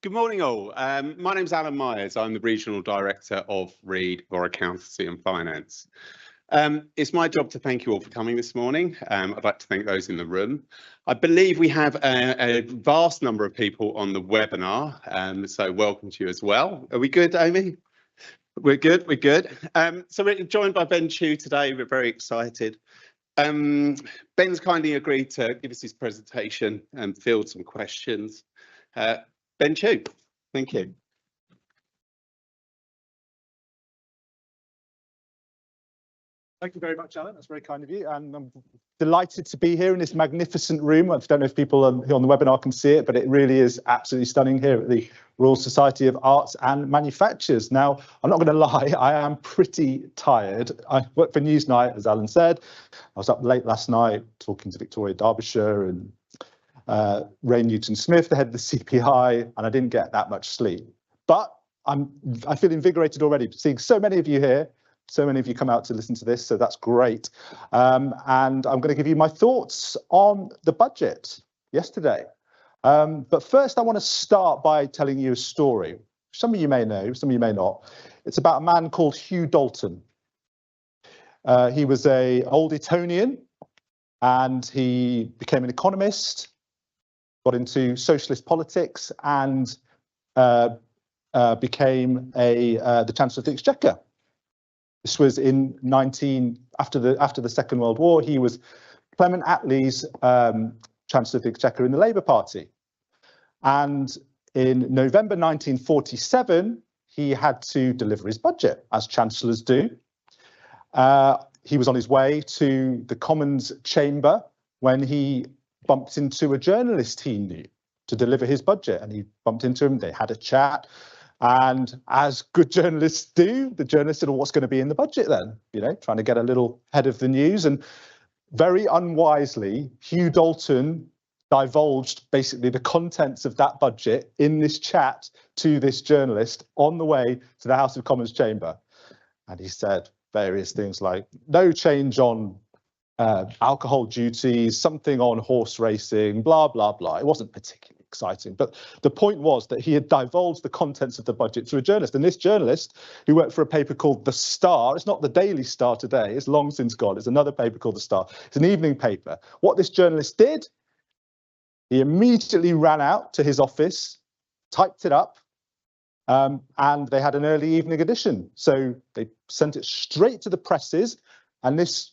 Good morning all. My name's Alan Myers. I'm the Regional Director of Reed for Accountancy and Finance. It's my job to thank you all for coming this morning. I'd like to thank those in the room. I believe we have a vast number of people on the webinar, so welcome to you as well. Are we good, Amy? We're good, we're good. So we're joined by Ben Chu today. We're very excited. Ben's kindly agreed to give us his presentation and field some questions. Ben Chu, thank you. Thank you very much, Alan. That's very kind of you. And I'm delighted to be here in this magnificent room. I don't know if people on the webinar can see it, but it really is absolutely stunning here at the Royal Society of Arts and Manufactures. Now, I'm not going to lie, I am pretty tired. I work for Newsnight, as Alan said. I was up late last night talking to Victoria Derbyshire and Ray Newton-Smith, the head of the CPI, and I didn't get that much sleep. But I feel invigorated already, seeing so many of you here, so many of you come out to listen to this, so that's great. And I'm going to give you my thoughts on the budget yesterday. But first, I want to start by telling you a story. Some of you may know, some of you may not. It's about a man called Hugh Dalton. He was an old Etonian, and he became an economist, got into socialist politics, and became the Chancellor of the Exchequer. This was in after the Second World War. He was Clement Attlee's Chancellor of the Exchequer in the Labour Party. And in November 1947, he had to deliver his budget, as chancellors do. He was on his way to the Commons chamber when he bumped into a journalist he knew to deliver his budget, and he bumped into him. They had a chat, and as good journalists do, the journalist said, well, what's going to be in the budget then? You know, trying to get a little ahead of the news. And very unwisely, Hugh Dalton divulged basically the contents of that budget in this chat to this journalist on the way to the House of Commons chamber. And he said various things like no change on alcohol duties, something on horse racing, blah, blah, blah. It wasn't particularly exciting, but the point was that he had divulged the contents of the budget to a journalist. And this journalist, who worked for a paper called The Star, it's not the Daily Star today, it's long since gone, it's another paper called The Star, it's an evening paper. What this journalist did, he immediately ran out to his office, typed it up, and they had an early evening edition. So they sent it straight to the presses, and this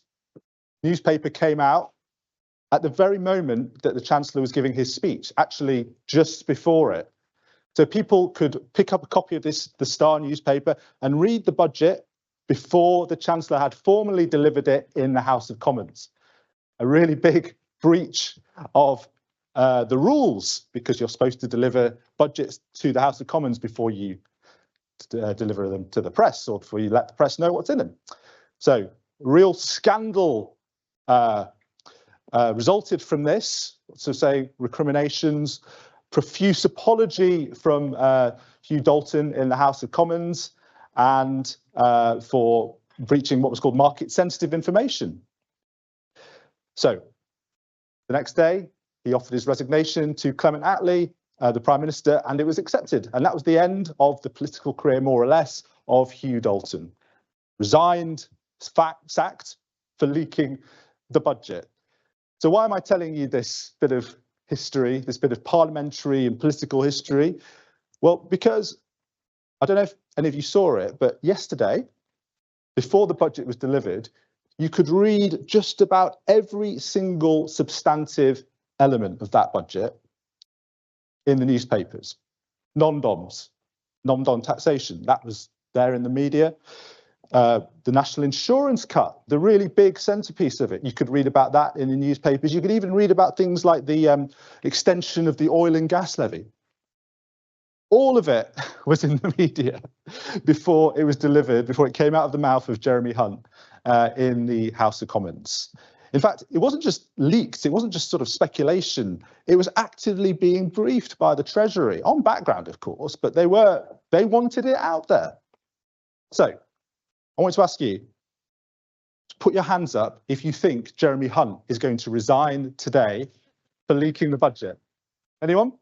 newspaper came out at the very moment that the Chancellor was giving his speech, actually just before it. So people could pick up a copy of the Star newspaper and read the budget before the Chancellor had formally delivered it in the House of Commons. A really big breach of the rules, because you're supposed to deliver budgets to the House of Commons before you deliver them to the press, or before you let the press know what's in them. So real scandal resulted from this, so say recriminations, profuse apology from Hugh Dalton in the House of Commons, and for breaching what was called market sensitive information. So the next day, he offered his resignation to Clement Attlee, the Prime Minister, and it was accepted. And that was the end of the political career, more or less, of Hugh Dalton. Resigned, sacked for leaking the budget. So why am I telling you this bit of history, this bit of parliamentary and political history? Well, because I don't know if any of you saw it, but yesterday, before the budget was delivered, you could read just about every single substantive element of that budget in the newspapers. Non-doms, non-dom taxation, that was there in the media. The national insurance cut, the really big centerpiece of it. You could read about that in the newspapers. You could even read about things like the extension of the oil and gas levy. All of it was in the media before it was delivered, before it came out of the mouth of Jeremy Hunt in the House of Commons. In fact, it wasn't just leaks, it wasn't just sort of speculation, it was actively being briefed by the Treasury, on background of course, but they wanted it out there. So I want to ask you, put your hands up if you think Jeremy Hunt is going to resign today for leaking the budget. Anyone?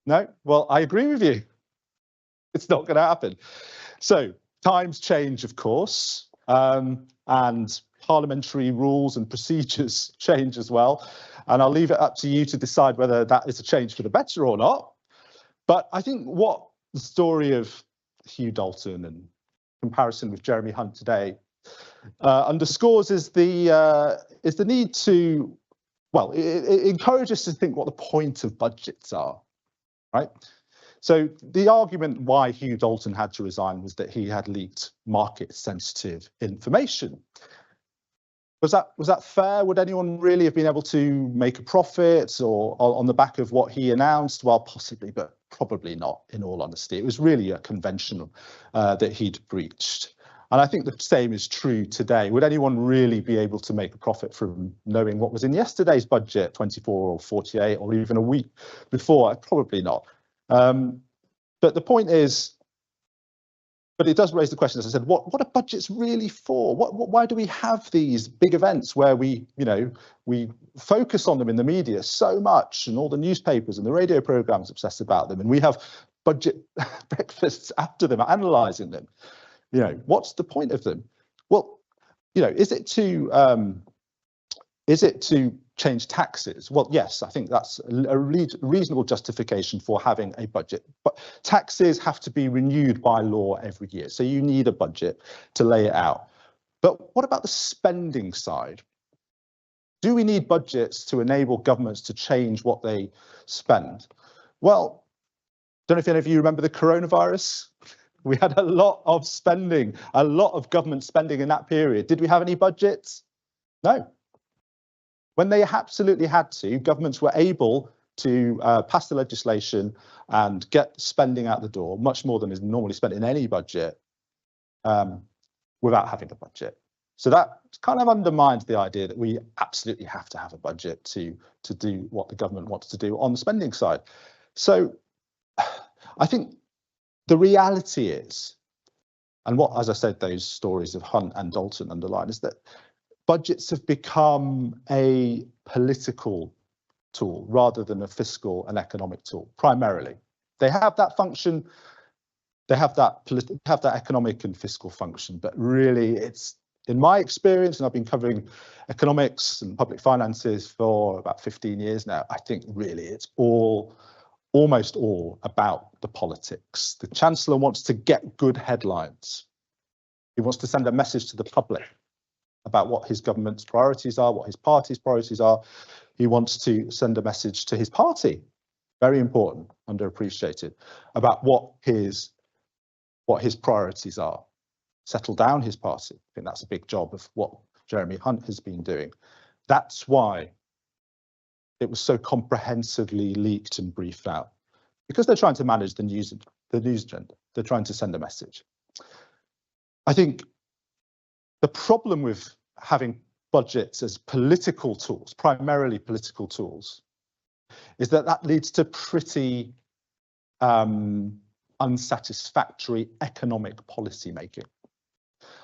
No? Well, I agree with you. It's not going to happen. So times change, of course, and parliamentary rules and procedures change as well. And I'll leave it up to you to decide whether that is a change for the better or not. But I think what the story of Hugh Dalton and comparison with Jeremy Hunt today underscores is the need to, well, it encourages us to think what the point of budgets are, right? So the argument why Hugh Dalton had to resign was that he had leaked market-sensitive information. Was that fair? Would anyone really have been able to make a profit or on the back of what he announced? Well, possibly, but probably not, in all honesty. It was really a conventional that he'd breached. And I think the same is true today. Would anyone really be able to make a profit from knowing what was in yesterday's budget, 24 or 48, or even a week before? Probably not. But the point is, but it does raise the question, as I said, what are budgets really for? Why do we have these big events where we focus on them in the media so much, and all the newspapers and the radio programs obsess about them, and we have budget breakfasts after them, analysing them? What's the point of them? Well, is it to change taxes? Well, yes, I think that's a reasonable justification for having a budget. But taxes have to be renewed by law every year, so you need a budget to lay it out. But what about the spending side? Do we need budgets to enable governments to change what they spend? Well, don't know if any of you remember the coronavirus. We had a lot of spending, a lot of government spending in that period. Did we have any budgets? No. When they absolutely had to, governments were able to pass the legislation and get spending out the door, much more than is normally spent in any budget, without having a budget. So that kind of undermines the idea that we absolutely have to have a budget to do what the government wants to do on the spending side. So I think the reality is, and what, as I said, those stories of Hunt and Dalton underline, is that budgets have become a political tool rather than a fiscal and economic tool, primarily. They have that function, they have that economic and fiscal function, but really it's, in my experience, and I've been covering economics and public finances for about 15 years now, I think really it's almost all about the politics. The Chancellor wants to get good headlines. He wants to send a message to the public about what his government's priorities are, what his party's priorities are. He wants to send a message to his party, very important, underappreciated, about what his priorities are. Settle down his party. I think that's a big job of what Jeremy Hunt has been doing. That's why it was so comprehensively leaked and briefed out, because they're trying to manage the news agenda. They're trying to send a message. I think the problem with having budgets as political tools, primarily political tools, is that leads to pretty unsatisfactory economic policy making.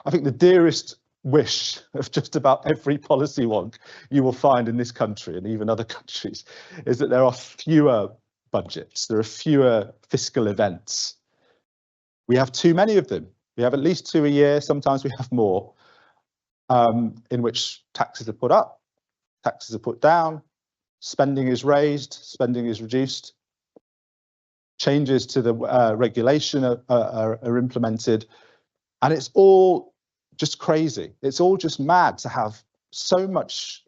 I think the dearest wish of just about every policy wonk you will find in this country and even other countries is that there are fewer budgets, there are fewer fiscal events. We have too many of them. We have at least 2 a year, sometimes we have more, in which taxes are put up, taxes are put down, spending is raised, spending is reduced, changes to the regulation are implemented, and it's all just crazy. It's all just mad to have so much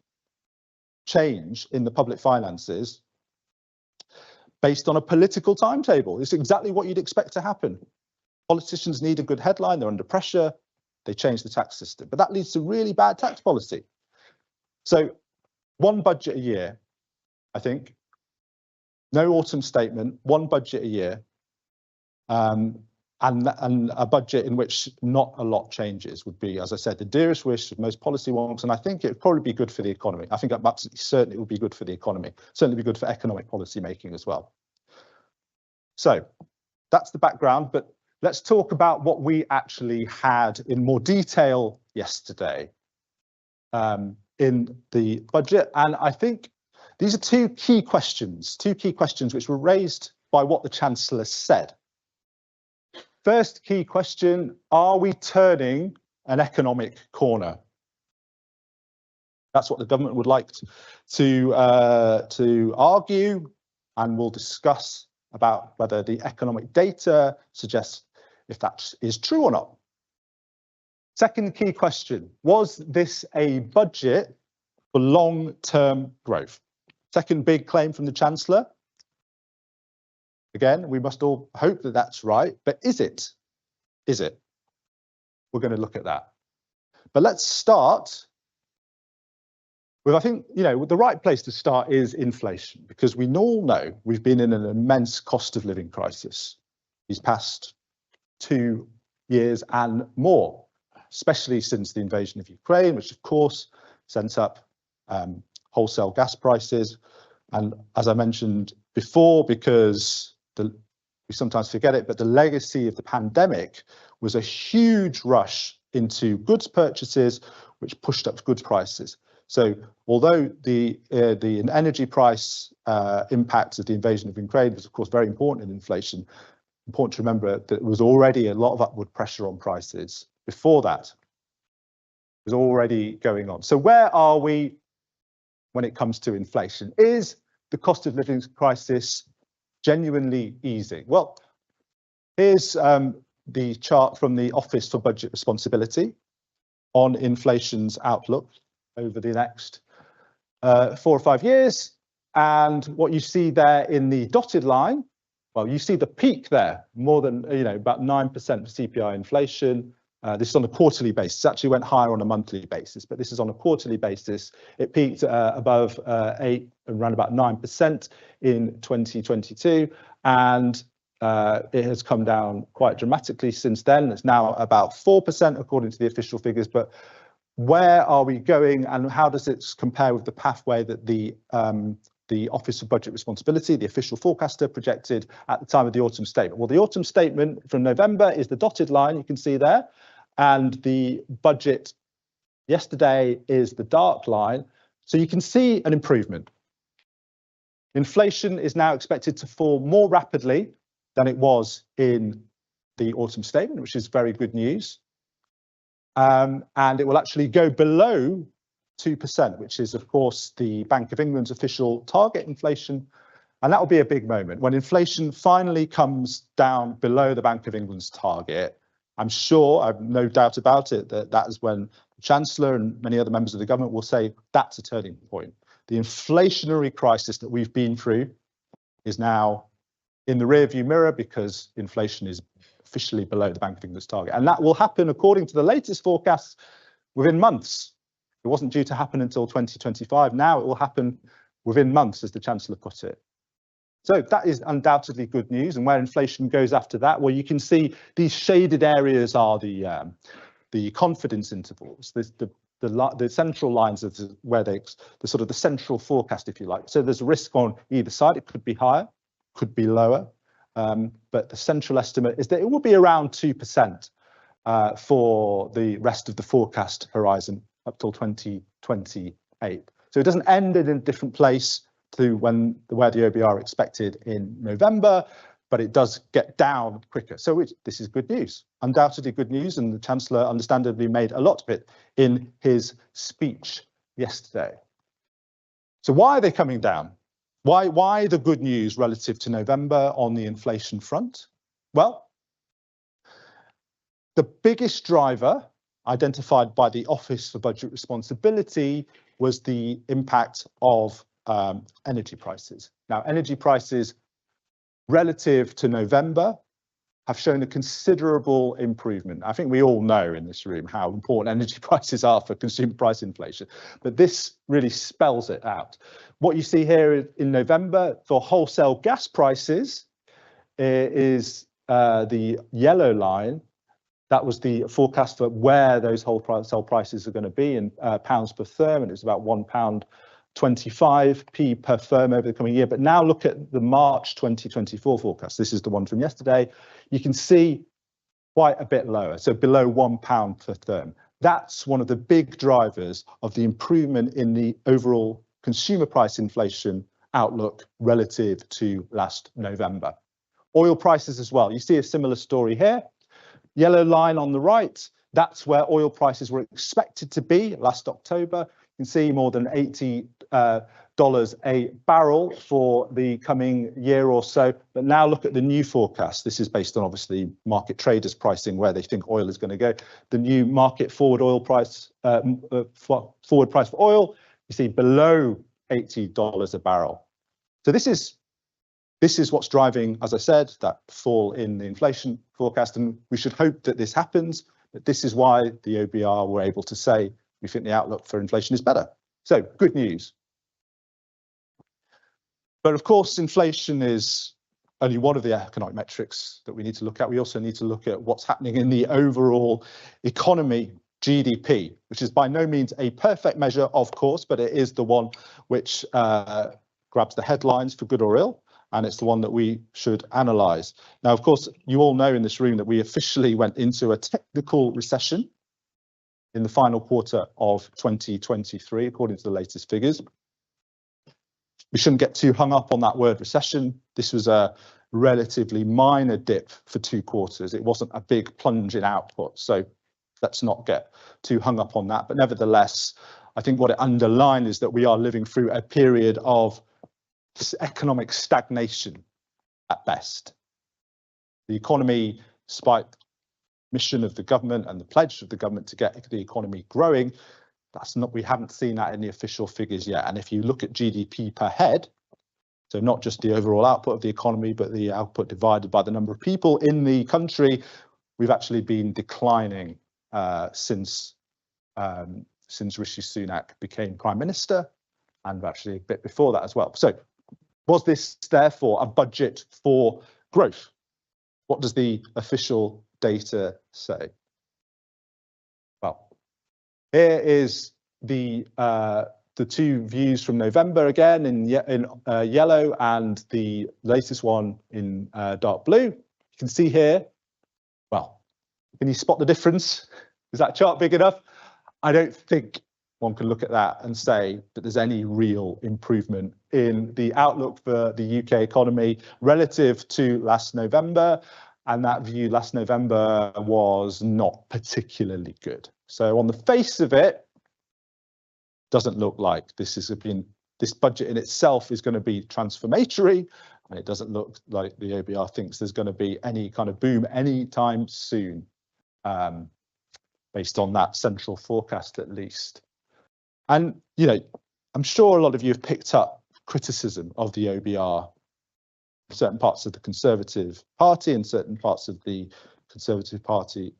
change in the public finances based on a political timetable. It's exactly what you'd expect to happen. Politicians need a good headline, they're under pressure, they change the tax system, but that leads to really bad tax policy. So one budget a year, I think, no autumn statement, one budget a year, and a budget in which not a lot changes would be, as I said, the dearest wish of most policy wonks, and I think it would probably be good for the economy. I think absolutely certainly it would be good for the economy, certainly be good for economic policy making as well. So that's the background, but let's talk about what we actually had in more detail yesterday. in the budget. And I think these are two key questions which were raised by what the Chancellor said. First key question, are we turning an economic corner? That's what the government would like to argue, and we'll discuss about whether the economic data suggests if that is true or not. Second key question, was this a budget for long-term growth? Second big claim from the Chancellor. Again, we must all hope that that's right, but is it? Is it? We're going to look at that. But let's start with, I think, the right place to start is inflation, because we all know we've been in an immense cost of living crisis these past 2 years and more, especially since the invasion of Ukraine, which of course sent up wholesale gas prices. And as I mentioned before, because we sometimes forget it, but the legacy of the pandemic was a huge rush into goods purchases, which pushed up goods prices. So although the energy price impact of the invasion of Ukraine was of course very important in inflation, important to remember that there was already a lot of upward pressure on prices before that. It was already going on. So where are we when it comes to inflation? Is the cost of living crisis genuinely easing? Well, here's the chart from the Office for Budget Responsibility on inflation's outlook over the next 4 or 5 years. And what you see there in the dotted line, well, you see the peak there, more than, about 9% CPI inflation. This is on a quarterly basis. It actually went higher on a monthly basis, but this is on a quarterly basis. It peaked above 8 and around about 9% in 2022, and it has come down quite dramatically since then. It's now about 4% according to the official figures. But where are we going, and how does it compare with the pathway that the Office of Budget Responsibility, the official forecaster, projected at the time of the autumn statement? Well, the autumn statement from November is the dotted line you can see there, and the budget yesterday is the dark line. So you can see an improvement. Inflation is now expected to fall more rapidly than it was in the autumn statement, which is very good news. And it will actually go below 2%, which is, of course, the Bank of England's official target inflation. And that will be a big moment when inflation finally comes down below the Bank of England's target. I'm sure, I've no doubt about it, that is when the Chancellor and many other members of the government will say that's a turning point. The inflationary crisis that we've been through is now in the rearview mirror because inflation is officially below the Bank of England's target. And that will happen, according to the latest forecasts, within months. It wasn't due to happen until 2025. Now it will happen within months, as the Chancellor put it. So that is undoubtedly good news. And where inflation goes after that, well, you can see these shaded areas are the confidence intervals, the central lines of where the sort of the central forecast, if you like. So there's a risk on either side. It could be higher, could be lower. But the central estimate is that it will be around 2% for the rest of the forecast horizon up till 2028. So it doesn't end in a different place to where the OBR expected in November, but it does get down quicker. So this is good news, undoubtedly good news, and the Chancellor understandably made a lot of it in his speech yesterday. So why are they coming down? Why the good news relative to November on the inflation front? Well, the biggest driver identified by the Office for Budget Responsibility was the impact of energy prices. Now, energy prices relative to November have shown a considerable improvement. I think we all know in this room how important energy prices are for consumer price inflation, but this really spells it out. What you see here in November for wholesale gas prices is the yellow line. That was the forecast for where those wholesale prices are going to be in pounds per therm, and it was about £1.25p per therm over the coming year. But now look at the March 2024 forecast. This is the one from yesterday. You can see quite a bit lower, so below £1 per therm. That's one of the big drivers of the improvement in the overall consumer price inflation outlook relative to last November. Oil prices as well. You see a similar story here. Yellow line on the right, that's where oil prices were expected to be last October. You can see more than $80 a barrel for the coming year or so. But now look at the new forecast. This is based on obviously market traders pricing where they think oil is going to go. The new market forward oil price, forward price for oil, you see below $80 a barrel. So this is what's driving, as I said, that fall in the inflation forecast, and we should hope that this happens. But this is why the OBR were able to say we think the outlook for inflation is better. So good news. But of course, inflation is only one of the economic metrics that we need to look at. We also need to look at what's happening in the overall economy, GDP, which is by no means a perfect measure, of course, but it is the one which grabs the headlines for good or ill. And it's the one that we should analyse. Now, of course, you all know in this room that we officially went into a technical recession in the final quarter of 2023, according to the latest figures. We shouldn't get too hung up on that word recession. This was a relatively minor dip for 2 quarters. It wasn't a big plunge in output. So let's not get too hung up on that. But nevertheless, I think what it underlined is that we are living through a period of economic stagnation at best. The economy, despite the mission of the government and the pledge of the government to get the economy growing, we haven't seen that in the official figures yet. And if you look at GDP per head, so not just the overall output of the economy, but the output divided by the number of people in the country, we've actually been declining since Rishi Sunak became Prime Minister, and actually a bit before that as well. So was this therefore a budget for growth? What does the official data say? Well, here is the 2 views from November again in yellow, and the latest one in dark blue. You can see here, well, can you spot the difference? Is that chart big enough? I don't think one can look at that and say that there's any real improvement in the outlook for the UK economy relative to last November. And that view last November was not particularly good. So on the face of it, doesn't look like this budget in itself is going to be transformatory. And it doesn't look like the OBR thinks there's going to be any kind of boom anytime soon, based on that central forecast at least. And, you know, I'm sure a lot of you have picked up criticism of the OBR, certain parts of the Conservative Party and certain parts of the Conservative Party,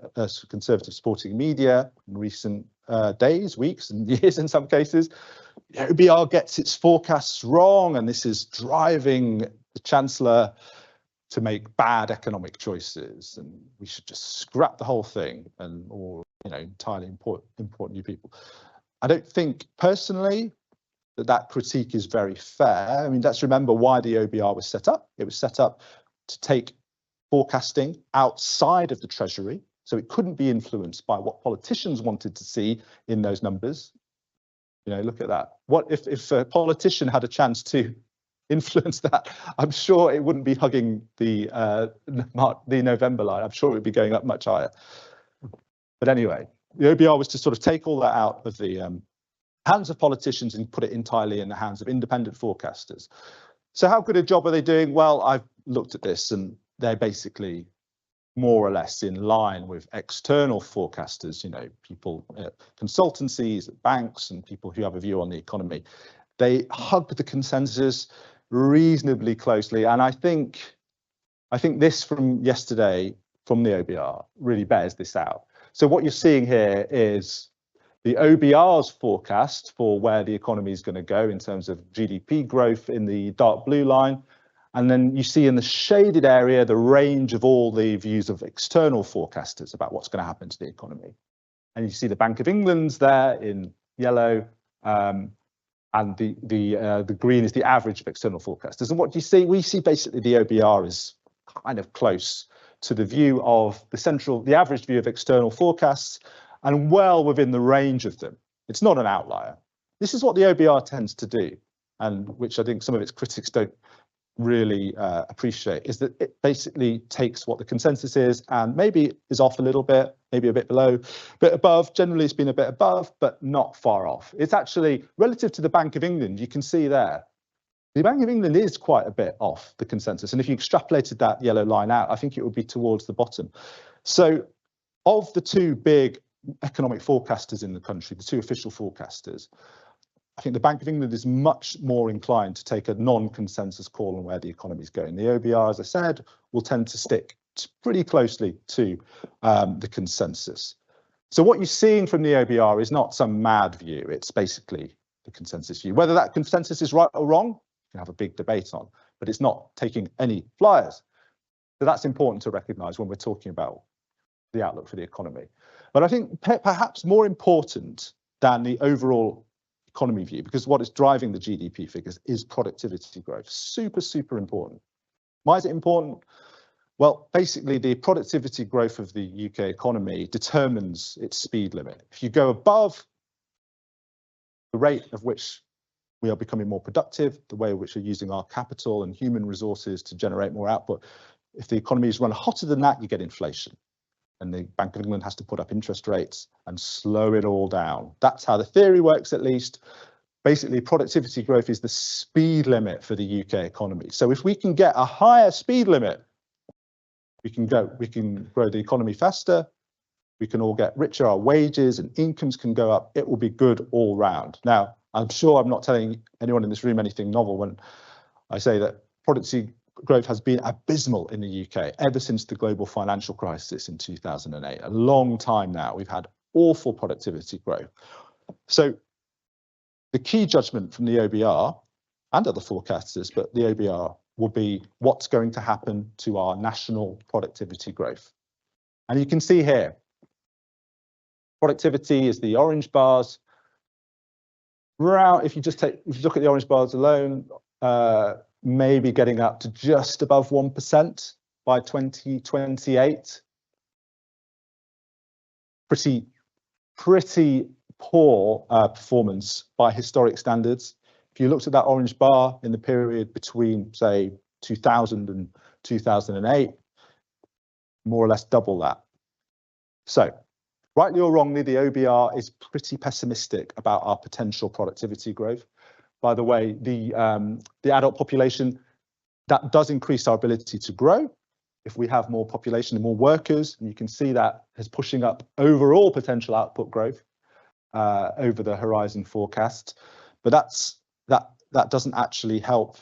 Conservative supporting media in recent days, weeks and years in some cases. The OBR gets its forecasts wrong, and this is driving the Chancellor to make bad economic choices, and we should just scrap the whole thing or, you know, entirely import new people. I don't think personally that critique is very fair. I mean, let's remember why the OBR was set up. It was set up to take forecasting outside of the Treasury, so it couldn't be influenced by what politicians wanted to see in those numbers. You know, look at that. What if a politician had a chance to influence that? I'm sure it wouldn't be hugging the November line. I'm sure it would be going up much higher. But anyway, the OBR was to sort of take all that out of the hands of politicians and put it entirely in the hands of independent forecasters. So how good a job are they doing? Well, I've looked at this, and they're basically more or less in line with external forecasters, you know, people, consultancies, banks, and people who have a view on the economy. They hug the consensus reasonably closely, and I think this from yesterday from the OBR really bears this out. So what you're seeing here is the OBR's forecast for where the economy is going to go in terms of GDP growth in the dark blue line. And then you see in the shaded area the range of all the views of external forecasters about what's going to happen to the economy. And you see the Bank of England's there in yellow, and the green is the average of external forecasters. And what do you see? We see basically the OBR is kind of close to the view of the average view of external forecasts, and well within the range of them. It's not an outlier. This is what the OBR tends to do, and which I think some of its critics don't really appreciate, is that it basically takes what the consensus is and maybe is off a little bit, maybe a bit below, a bit above. Generally, it's been a bit above, but not far off. It's actually relative to the Bank of England. You can see there, the Bank of England is quite a bit off the consensus. And if you extrapolated that yellow line out, I think it would be towards the bottom. So of the two big economic forecasters in the country, the two official forecasters, I think the Bank of England is much more inclined to take a non-consensus call on where the economy is going. The OBR, as I said, will tend to stick pretty closely to the consensus. So what you're seeing from the OBR is not some mad view. It's basically the consensus view. Whether that consensus is right or wrong, you can have a big debate on, but it's not taking any flyers. So that's important to recognise when we're talking about the outlook for the economy. But I think perhaps more important than the overall economy view, because what is driving the GDP figures is productivity growth. Super, super important. Why is it important? Well, basically, the productivity growth of the UK economy determines its speed limit. If you go above the rate of which we are becoming more productive, the way in which we're using our capital and human resources to generate more output, if the economy is run hotter than that, you get inflation. And the Bank of England has to put up interest rates and slow it all down. That's how the theory works, at least. Basically, productivity growth is the speed limit for the UK economy. So if we can get a higher speed limit, we can grow the economy faster, we can all get richer, our wages and incomes can go up. It will be good all round. Now, I'm sure I'm not telling anyone in this room anything novel when I say that productivity growth has been abysmal in the UK ever since the global financial crisis in 2008. A long time now, we've had awful productivity growth. So the key judgment from the OBR and other forecasters, but the OBR will be what's going to happen to our national productivity growth. And you can see here, productivity is the orange bars. If you look at the orange bars alone, maybe getting up to just above 1% by 2028. Pretty poor performance by historic standards. If you looked at that orange bar in the period between, say, 2000 and 2008, more or less double that. So, rightly or wrongly, the OBR is pretty pessimistic about our potential productivity growth. By the way, the adult population, that does increase our ability to grow. If we have more population and more workers, and you can see that is pushing up overall potential output growth over the horizon forecast. But that doesn't actually help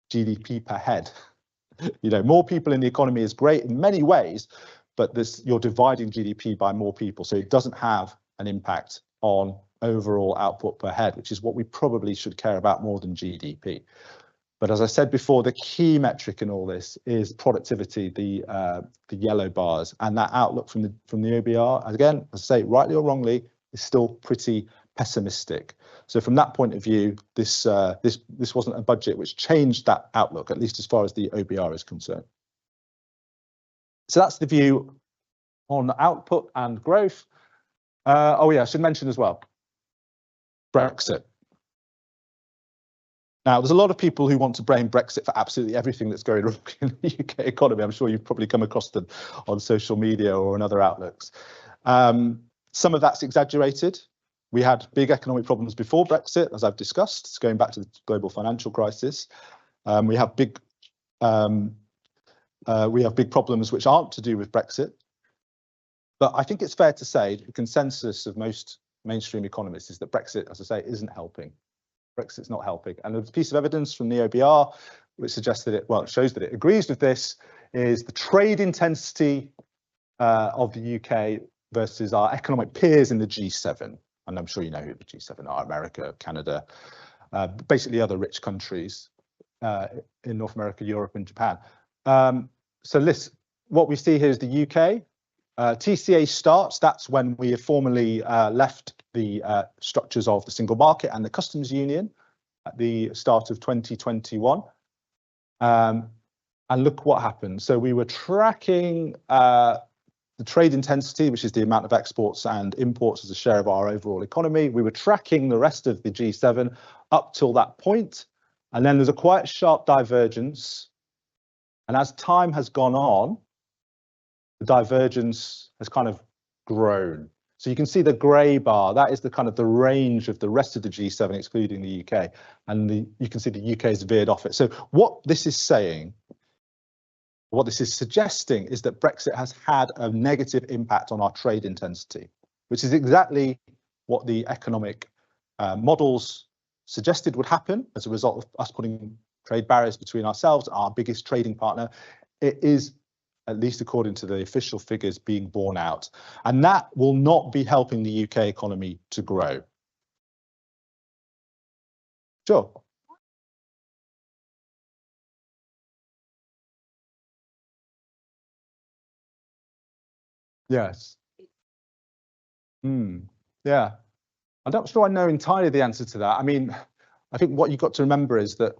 GDP per head. You know, more people in the economy is great in many ways, but you're dividing GDP by more people, so it doesn't have an impact on overall output per head, which is what we probably should care about more than GDP. But as I said before, the key metric in all this is productivity, the yellow bars, and that outlook from the OBR, again, as I say, rightly or wrongly, is still pretty pessimistic. So from that point of view, this wasn't a budget which changed that outlook, at least as far as the OBR is concerned. So that's the view on output and growth. Oh yeah, I should mention as well, Brexit. Now, there's a lot of people who want to blame Brexit for absolutely everything that's going wrong in the UK economy. I'm sure you've probably come across them on social media or in other outlooks. Some of that's exaggerated. We had big economic problems before Brexit, as I've discussed. It's going back to the global financial crisis. We have big problems which aren't to do with Brexit. But I think it's fair to say the consensus of most mainstream economists is that Brexit, as I say, isn't helping. Brexit's not helping. And there's a piece of evidence from the OBR which suggests that it shows that it agrees with this, is the trade intensity of the UK versus our economic peers in the G7. And I'm sure you know who the G7 are: America, Canada, basically other rich countries in North America, Europe and Japan. So what we see here is the UK. TCA starts, that's when we have formally left the structures of the single market and the customs union at the start of 2021. And look what happened. So we were tracking the trade intensity, which is the amount of exports and imports as a share of our overall economy. We were tracking the rest of the G7 up till that point, and then there's a quite sharp divergence. And as time has gone on, the divergence has kind of grown. So you can see the grey bar, that is the kind of the range of the rest of the G7, excluding the UK, and you can see the UK has veered off it. So what this is saying, what this is suggesting, is that Brexit has had a negative impact on our trade intensity, which is exactly what the economic models suggested would happen as a result of us putting trade barriers between ourselves, our biggest trading partner. It is, at least according to the official figures, being borne out. And that will not be helping the UK economy to grow. Sure. Yes. Yeah. I'm not sure I know entirely the answer to that. I mean, I think what you've got to remember is that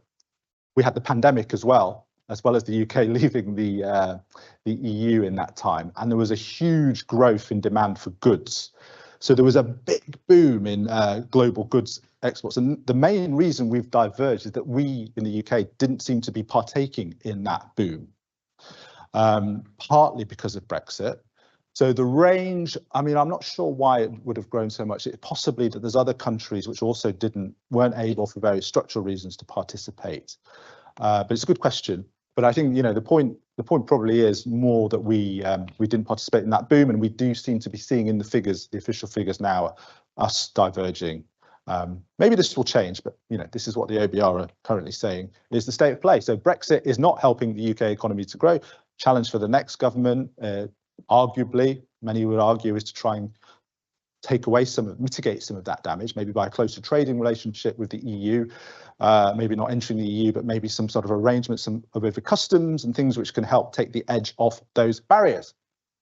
we had the pandemic as well as the UK leaving the EU in that time, and there was a huge growth in demand for goods. So there was a big boom in global goods exports, and the main reason we've diverged is that we in the UK didn't seem to be partaking in that boom, partly because of Brexit. So the range, I mean, I'm not sure why it would have grown so much. It's possibly that there's other countries which also weren't able for various structural reasons to participate. But it's a good question. But I think, you know, the point probably is more that we didn't participate in that boom, and we do seem to be seeing in the figures, the official figures now, us diverging. Maybe this will change, but you know, this is what the OBR are currently saying is the state of play. So Brexit is not helping the UK economy to grow. Challenge for the next government, arguably, many would argue, is to try and mitigate some of that damage, maybe by a closer trading relationship with the EU, maybe not entering the EU, but maybe some sort of arrangements over customs and things which can help take the edge off those barriers.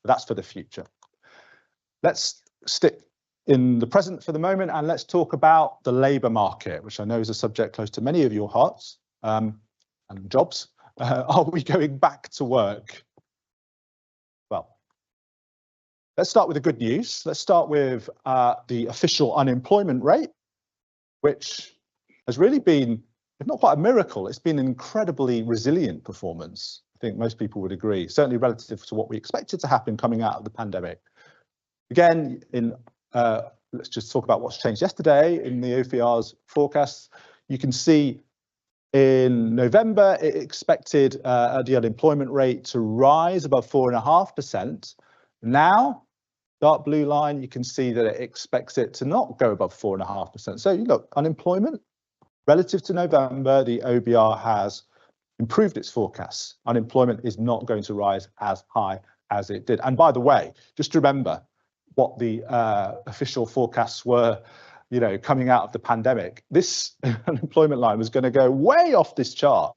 But that's for the future. Let's stick in the present for the moment, and let's talk about the labour market, which I know is a subject close to many of your hearts, and jobs. Are we going back to work? Well, let's start with the good news. Let's start with the official unemployment rate, which has really been, if not quite a miracle, it's been an incredibly resilient performance. I think most people would agree, certainly relative to what we expected to happen coming out of the pandemic. Again, let's just talk about what's changed yesterday in the OFR's forecasts. You can see in November, it expected the unemployment rate to rise above 4.5%. Now, dark blue line, you can see that it expects it to not go above 4.5%. So look, unemployment relative to November, the OBR has improved its forecasts. Unemployment is not going to rise as high as it did. And by the way, just remember what the official forecasts were, you know, coming out of the pandemic. This unemployment line was going to go way off this chart.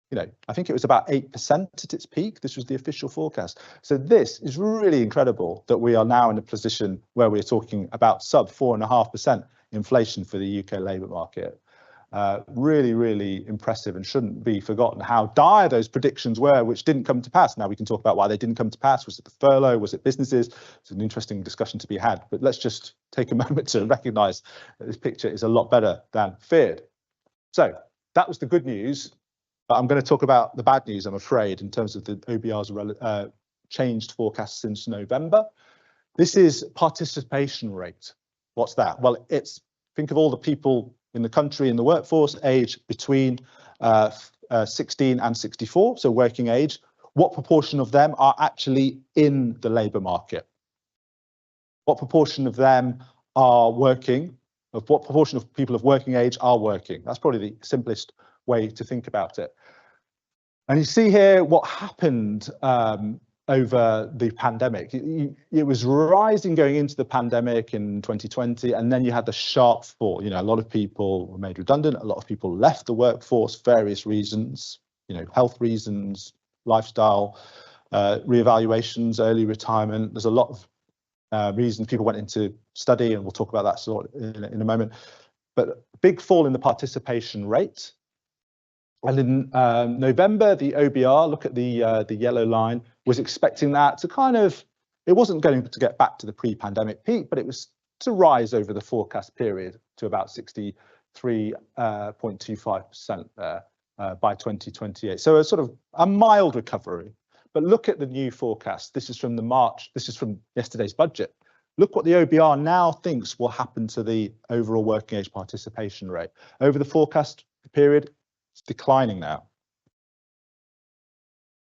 You know, I think it was about 8% at its peak. This was the official forecast. So this is really incredible that we are now in a position where we're talking about sub 4.5% inflation for the UK labour market. Really, really impressive, and shouldn't be forgotten how dire those predictions were, which didn't come to pass. Now we can talk about why they didn't come to pass. Was it the furlough? Was it businesses? It's an interesting discussion to be had. But let's just take a moment to recognise that this picture is a lot better than feared. So that was the good news. But I'm going to talk about the bad news, I'm afraid, in terms of the OBR's changed forecast since November. This is participation rate. What's that? Well, think of all the people in the country in the workforce aged between 16 and 64, so working age. What proportion of them are actually in the labour market? What proportion of them are working? What proportion of people of working age are working? That's probably the simplest way to think about it. And you see here what happened over the pandemic. It was rising going into the pandemic in 2020, and then you had the sharp fall. You know, a lot of people were made redundant, a lot of people left the workforce, various reasons, you know, health reasons, lifestyle, reevaluations, early retirement. There's a lot of reasons people went into study, and we'll talk about that sort in a moment. But big fall in the participation rate. And in November, the OBR, look at the yellow line, was expecting that to kind of It wasn't going to get back to the pre-pandemic peak, but it was to rise over the forecast period to about 63.25% there by 2028. So a sort of a mild recovery. But look at the new forecast. This is from yesterday's budget. Look what the OBR now thinks will happen to the overall working age participation rate. Over the forecast period, it's declining now.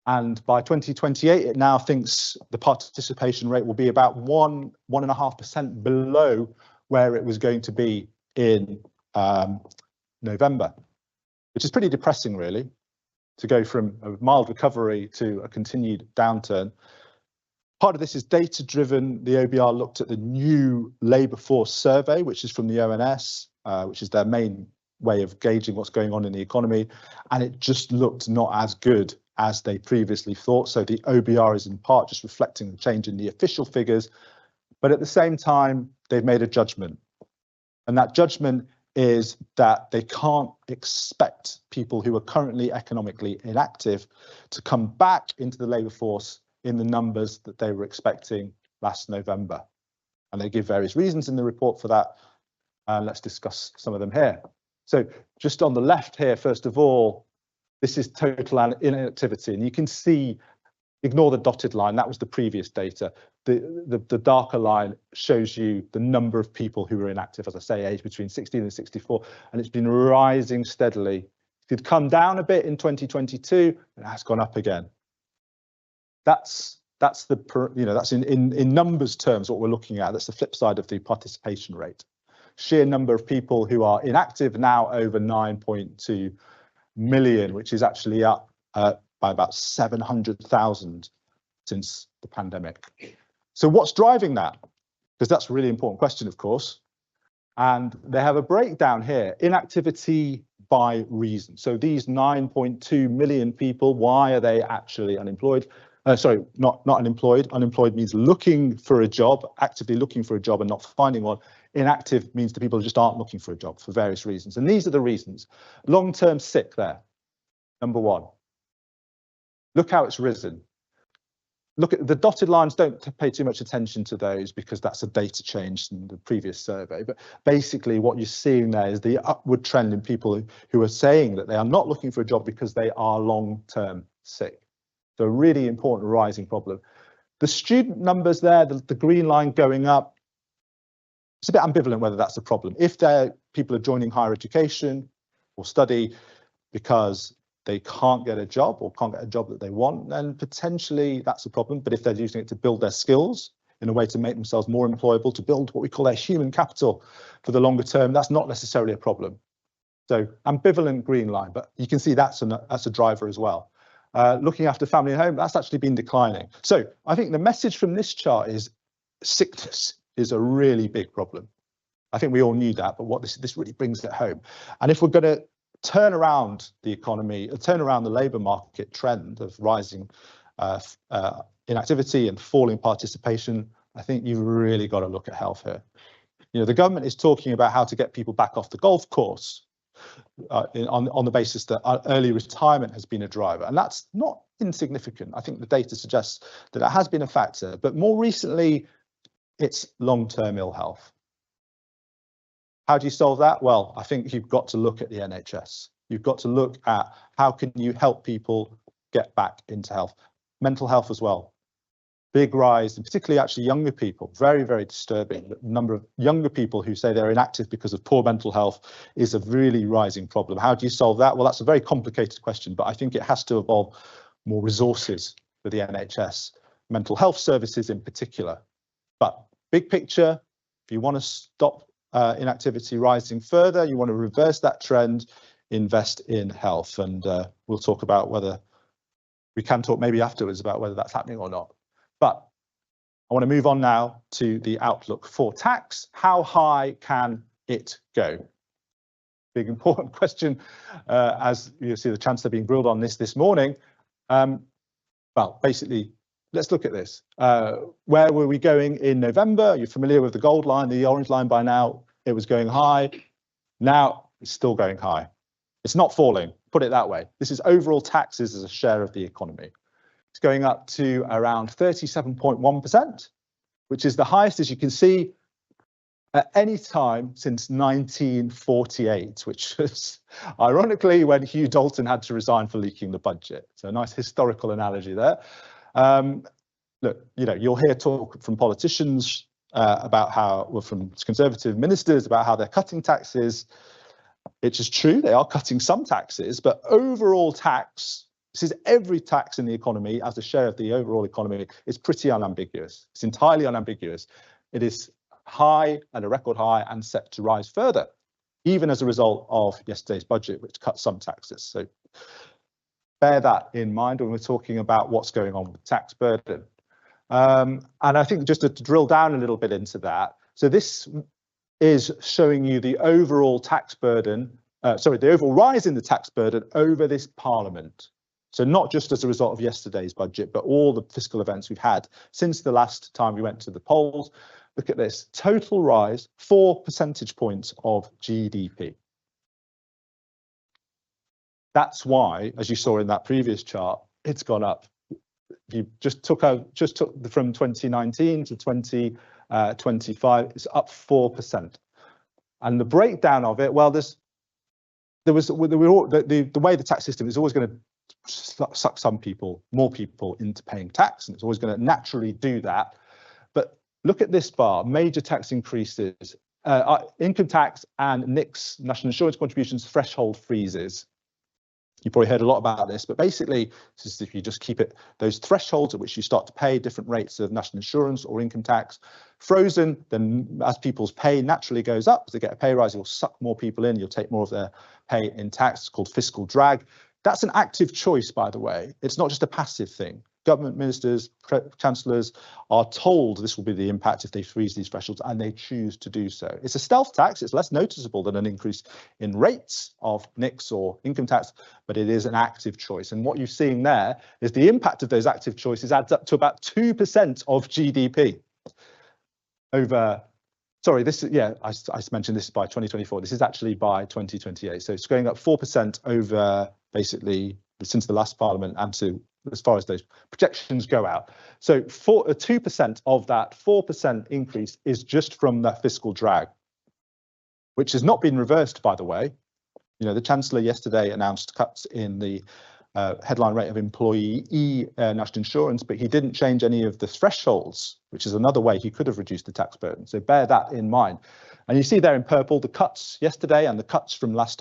And by 2028, it now thinks the participation rate will be about 1.5% below where it was going to be in November, which is pretty depressing, really, to go from a mild recovery to a continued downturn. Part of this is data driven. The OBR looked at the new labour force survey, which is from the ONS, which is their main way of gauging what's going on in the economy. And it just looked not as good as they previously thought. So the OBR is in part just reflecting the change in the official figures. But at the same time, they've made a judgment. And that judgment is that they can't expect people who are currently economically inactive to come back into the labour force in the numbers that they were expecting last November. And they give various reasons in the report for that. Let's discuss some of them here. So just on the left here, first of all, this is total inactivity. And you can see, ignore the dotted line, that was the previous data. The darker line shows you the number of people who are inactive, as I say, aged between 16 and 64, and it's been rising steadily. It did come down a bit in 2022, and it has gone up again. That's in numbers terms what we're looking at. That's the flip side of the participation rate. Sheer number of people who are inactive now over 9.2 million, which is actually up by about 700,000 since the pandemic. So what's driving that? Because that's a really important question, of course. And they have a breakdown here, inactivity by reason. So these 9.2 million people, why are they actually unemployed? Sorry, not unemployed. Unemployed means looking for a job, actively looking for a job and not finding one. Inactive means the people just aren't looking for a job for various reasons. And these are the reasons. Long-term sick there, number one. Look how it's risen. Look at the dotted lines, don't pay too much attention to those because that's a data change from the previous survey. But basically what you're seeing there is the upward trend in people who are saying that they are not looking for a job because they are long-term sick. So a really important rising problem. The student numbers there, the green line going up, it's a bit ambivalent whether that's a problem. If people are joining higher education or study because they can't get a job or can't get a job that they want, then potentially that's a problem. But if they're using it to build their skills in a way to make themselves more employable, to build what we call their human capital for the longer term, that's not necessarily a problem. So ambivalent green line, but you can see that's a driver as well. Looking after family and home, that's actually been declining. So I think the message from this chart is sickness is a really big problem. I think we all knew that, but what this really brings it home. And if we're going to turn around the economy, turn around the labour market trend of rising inactivity and falling participation, I think you've really got to look at health here. You know, the government is talking about how to get people back off the golf course on the basis that early retirement has been a driver, and that's not insignificant. I think the data suggests that it has been a factor, but more recently, it's long-term ill health. How do you solve that? Well, I think you've got to look at the NHS. You've got to look at how can you help people get back into health. Mental health as well. Big rise, and particularly actually younger people, very, very disturbing. The number of younger people who say they're inactive because of poor mental health is a really rising problem. How do you solve that? Well, that's a very complicated question, but I think it has to involve more resources for the NHS, mental health services in particular. But big picture, if you want to stop inactivity rising further, you want to reverse that trend, invest in health. And we'll talk about whether we can talk maybe afterwards about whether that's happening or not. But I want to move on now to the outlook for tax. How high can it go? Big important question, as you see the Chancellor being grilled on this morning. Well, basically, let's look at this. Where were we going in November? You're familiar with the gold line, the orange line by now. It was going high. Now it's still going high. It's not falling, put it that way. This is overall taxes as a share of the economy. It's going up to around 37.1%, which is the highest, as you can see, at any time since 1948, which was ironically when Hugh Dalton had to resign for leaking the budget. So a nice historical analogy there. Look, you'll hear talk from politicians about how, well, from Conservative ministers about how they're cutting taxes. It is true, they are cutting some taxes, but overall tax, this is every tax in the economy as a share of the overall economy, is pretty unambiguous. It's entirely unambiguous. It is high and a record high and set to rise further, even as a result of yesterday's budget, which cut some taxes. So bear that in mind when we're talking about what's going on with tax burden. And I think just to drill down a little bit into that, so this is showing you the overall tax burden, the overall rise in the tax burden over this Parliament. So not just as a result of yesterday's budget, but all the fiscal events we've had since the last time we went to the polls. Look at this, total rise, 4 percentage points of GDP. That's why, as you saw in that previous chart, it's gone up. If you just took from 2019 to 2025, it's up 4%. And the breakdown of it, well, the way the tax system is always going to suck more people into paying tax, and it's always going to naturally do that. But look at this bar, major tax increases, income tax and NICs, national insurance contributions, threshold freezes. You probably heard a lot about this, but basically, this is if you just keep it, those thresholds at which you start to pay different rates of national insurance or income tax frozen, then as people's pay naturally goes up, as they get a pay rise, you'll suck more people in, you'll take more of their pay in tax. It's called fiscal drag. That's an active choice, by the way. It's not just a passive thing. Government ministers, chancellors are told this will be the impact if they freeze these thresholds, and they choose to do so. It's a stealth tax. It's less noticeable than an increase in rates of NICs or income tax, but it is an active choice. And what you're seeing there is the impact of those active choices adds up to about 2% of GDP over. Sorry, this is, yeah, I mentioned this is by 2024. This is actually by 2028. So it's going up 4% over basically since the last Parliament and to as far as those projections go out. So 2% of that 4% increase is just from that fiscal drag, which has not been reversed, by the way. The Chancellor yesterday announced cuts in the headline rate of employee national insurance, but he didn't change any of the thresholds, which is another way he could have reduced the tax burden. So bear that in mind. And you see there in purple the cuts yesterday and the cuts from last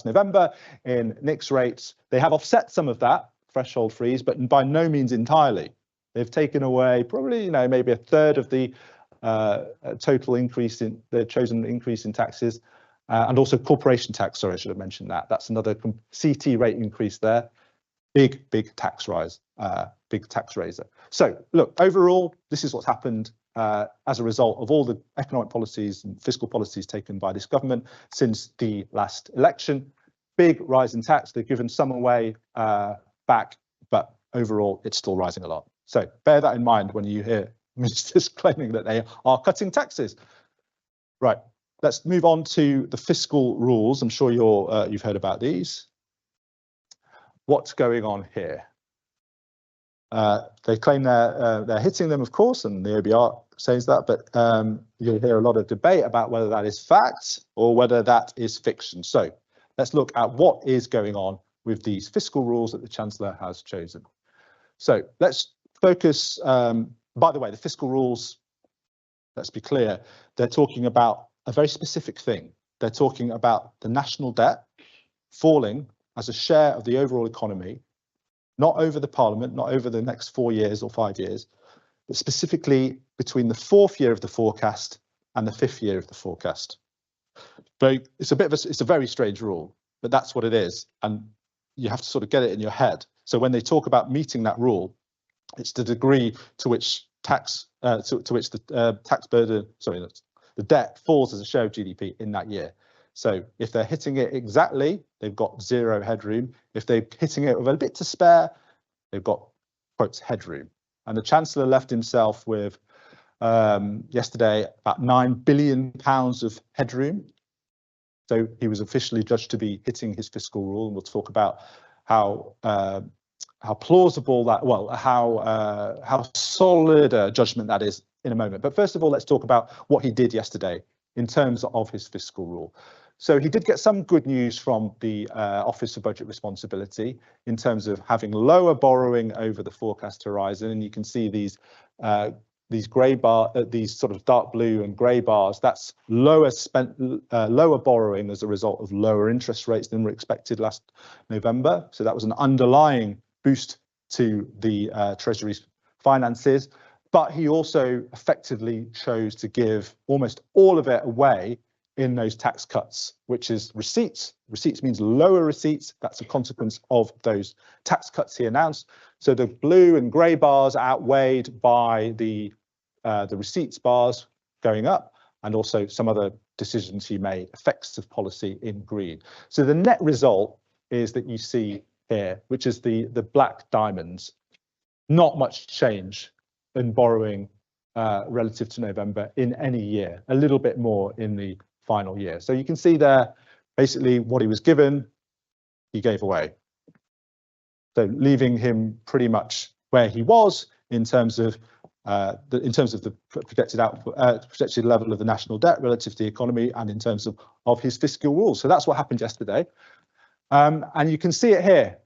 November in NICs rates. They have offset some of that threshold freeze, but by no means entirely. They've taken away probably, maybe a third of the total increase in the chosen increase in taxes. And also corporation tax, sorry, I should have mentioned that. That's another CT rate increase there. Big tax rise, big tax raiser. So look, overall, this is what's happened as a result of all the economic policies and fiscal policies taken by this government since the last election. Big rise in tax. They've given some away back, but overall, it's still rising a lot. So bear that in mind when you hear ministers claiming that they are cutting taxes. Right. Let's move on to the fiscal rules. I'm sure you've heard about these. What's going on here? They claim they're hitting them, of course, and the OBR says that, but you'll hear a lot of debate about whether that is fact or whether that is fiction. So let's look at what is going on with these fiscal rules that the Chancellor has chosen. So let's focus, by the way, the fiscal rules, let's be clear, they're talking about a very specific thing. They're talking about the national debt falling as a share of the overall economy, not over the Parliament, not over the next 4 years or 5 years, but specifically between the 4th year of the forecast and the 5th year of the forecast. It's a very strange rule, but that's what it is. And you have to sort of get it in your head. So when they talk about meeting that rule, it's the degree to which tax the tax burden, the debt falls as a share of GDP in that year. So if they're hitting it exactly, they've got zero headroom. If they're hitting it with a bit to spare, they've got, quotes, headroom. And the Chancellor left himself with, yesterday, about £9 billion of headroom. So he was officially judged to be hitting his fiscal rule, and we'll talk about how plausible that, well, how solid a judgment that is in a moment. But first of all, let's talk about what he did yesterday in terms of his fiscal rule. So he did get some good news from the Office for Budget Responsibility in terms of having lower borrowing over the forecast horizon. And you can see these grey bar, these sort of dark blue and grey bars. That's lower borrowing as a result of lower interest rates than were expected last November. So that was an underlying boost to the Treasury's finances. But he also effectively chose to give almost all of it away in those tax cuts, which is receipts. Receipts means lower receipts. That's a consequence of those tax cuts he announced. So the blue and grey bars outweighed by the receipts bars going up, and also some other decisions he made, effects of policy in green. So the net result is that you see here, which is the black diamonds. Not much change in borrowing relative to November in any year, a little bit more in the final year. So you can see there, basically what he was given, he gave away. So leaving him pretty much where he was in terms of the projected level of the national debt relative to the economy, and in terms of his fiscal rules. So that's what happened yesterday. And you can see it here.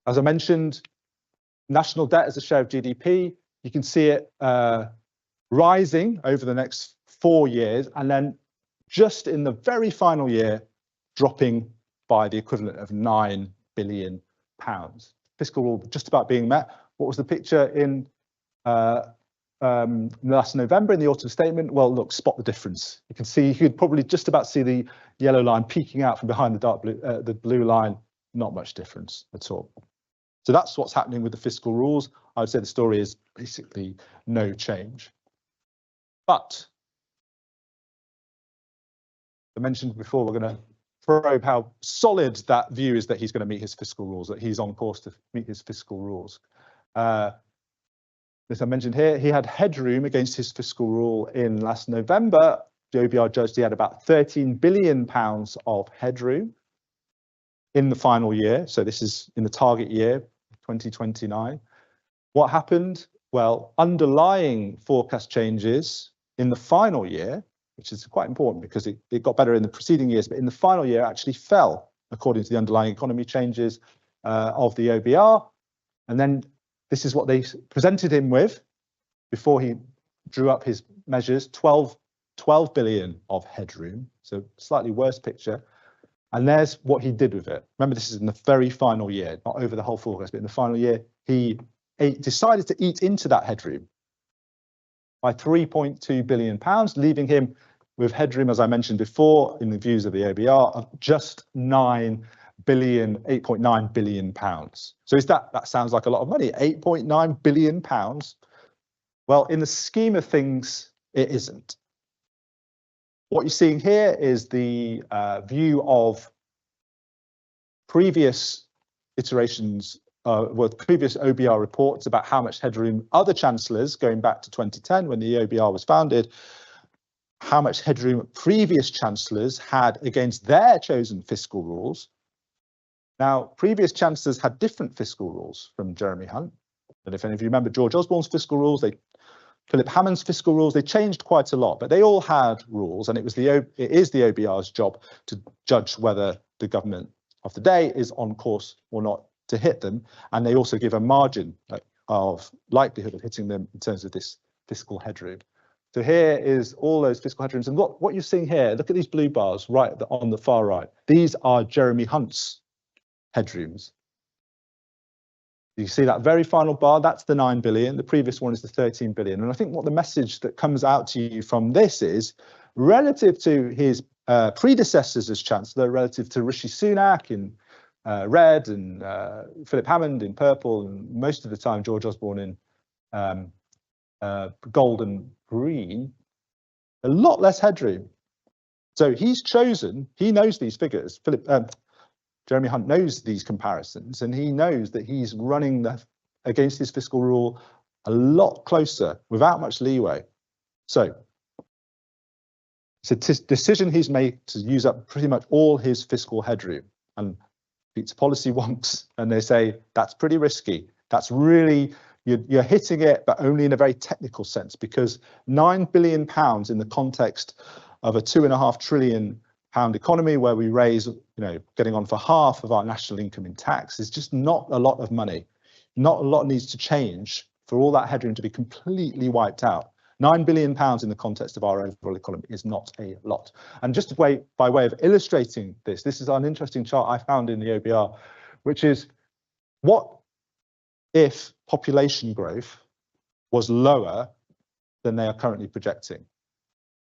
As I mentioned, national debt as a share of GDP, you can see it rising over the next 4 years, and then just in the very final year, dropping by the equivalent of £9 billion. Fiscal rule just about being met. What was the picture in last November in the autumn statement? Well, look, spot the difference. You can see, you could probably just about see the yellow line peeking out from behind the dark blue, the blue line. Not much difference at all. So that's what's happening with the fiscal rules. I would say the story is basically no change. But I mentioned before, we're going to probe how solid that view is that he's going to meet his fiscal rules, that he's on course to meet his fiscal rules. As I mentioned here, he had headroom against his fiscal rule in last November. The OBR judged he had about £13 billion of headroom in the final year. So this is in the target year, 2029. What happened? Well, underlying forecast changes in the final year, which is quite important because it got better in the preceding years, but in the final year actually fell according to the underlying economy changes of the OBR. And then this is what they presented him with before he drew up his measures, 12 billion of headroom, so slightly worse picture. And there's what he did with it. Remember, this is in the very final year, not over the whole forecast, but in the final year, he decided to eat into that headroom by £3.2 billion, leaving him with headroom, as I mentioned before, in the views of the OBR, of just 8.9 billion pounds. So that sounds like a lot of money, 8.9 billion pounds. Well, in the scheme of things, it isn't. What you're seeing here is the view of previous iterations, with previous OBR reports about how much headroom other chancellors, going back to 2010 when the OBR was founded, how much headroom previous chancellors had against their chosen fiscal rules. Now, previous chancellors had different fiscal rules from Jeremy Hunt. And if any of you remember George Osborne's fiscal rules, Philip Hammond's fiscal rules, they changed quite a lot, but they all had rules, and it is the OBR's job to judge whether the government of the day is on course or not to hit them. And they also give a margin of likelihood of hitting them in terms of this fiscal headroom. So here is all those fiscal headrooms. And what you're seeing here, look at these blue bars right on the far right. These are Jeremy Hunt's headrooms. You see that very final bar, that's the 9 billion. The previous one is the 13 billion. And I think what the message that comes out to you from this is, relative to his predecessors as Chancellor, relative to Rishi Sunak in red and Philip Hammond in purple, and most of the time George Osborne in gold and green, a lot less headroom. So he's chosen, he knows these figures. Jeremy Hunt knows these comparisons, and he knows that he's running against his fiscal rule a lot closer without much leeway. So it's a decision he's made to use up pretty much all his fiscal headroom. And speak to policy wonks, and they say that's pretty risky. That's really, you're hitting it, but only in a very technical sense, because £9 billion in the context of a £2.5 trillion economy where we raise, getting on for half of our national income in tax is just not a lot of money. Not a lot needs to change for all that headroom to be completely wiped out. £9 billion in the context of our overall economy is not a lot. And just by way of illustrating this, this is an interesting chart I found in the OBR, which is what if population growth was lower than they are currently projecting.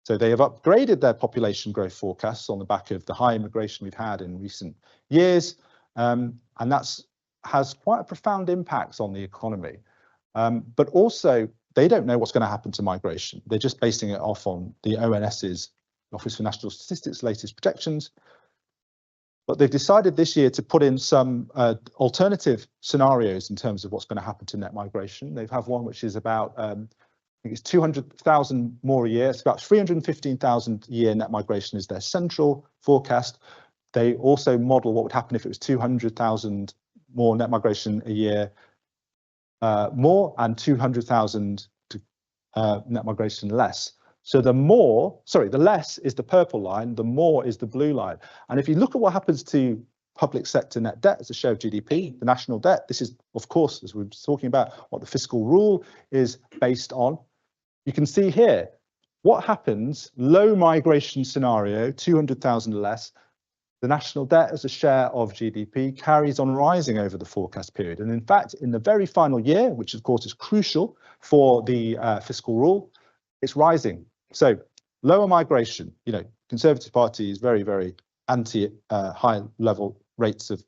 So they have upgraded their population growth forecasts on the back of the high immigration we've had in recent years, and that's has quite a profound impact on the economy. But also, they don't know what's going to happen to migration. They're just basing it off on the ONS's, Office for National Statistics, latest projections. But they've decided this year to put in some alternative scenarios in terms of what's going to happen to net migration. They have one which is about, I think it's 200,000 more a year. It's about 315,000 a year net migration is their central forecast. They also model what would happen if it was 200,000 more net migration a year more and 200,000 net migration less. So the less is the purple line, the more is the blue line. And if you look at what happens to public sector net debt as a share of GDP, the national debt, this is, of course, as we were talking about, what the fiscal rule is based on. You can see here, what happens, low migration scenario, 200,000 less, the national debt as a share of GDP carries on rising over the forecast period. And in fact, in the very final year, which of course is crucial for the fiscal rule, it's rising. So lower migration, Conservative Party is very, very anti high level rates of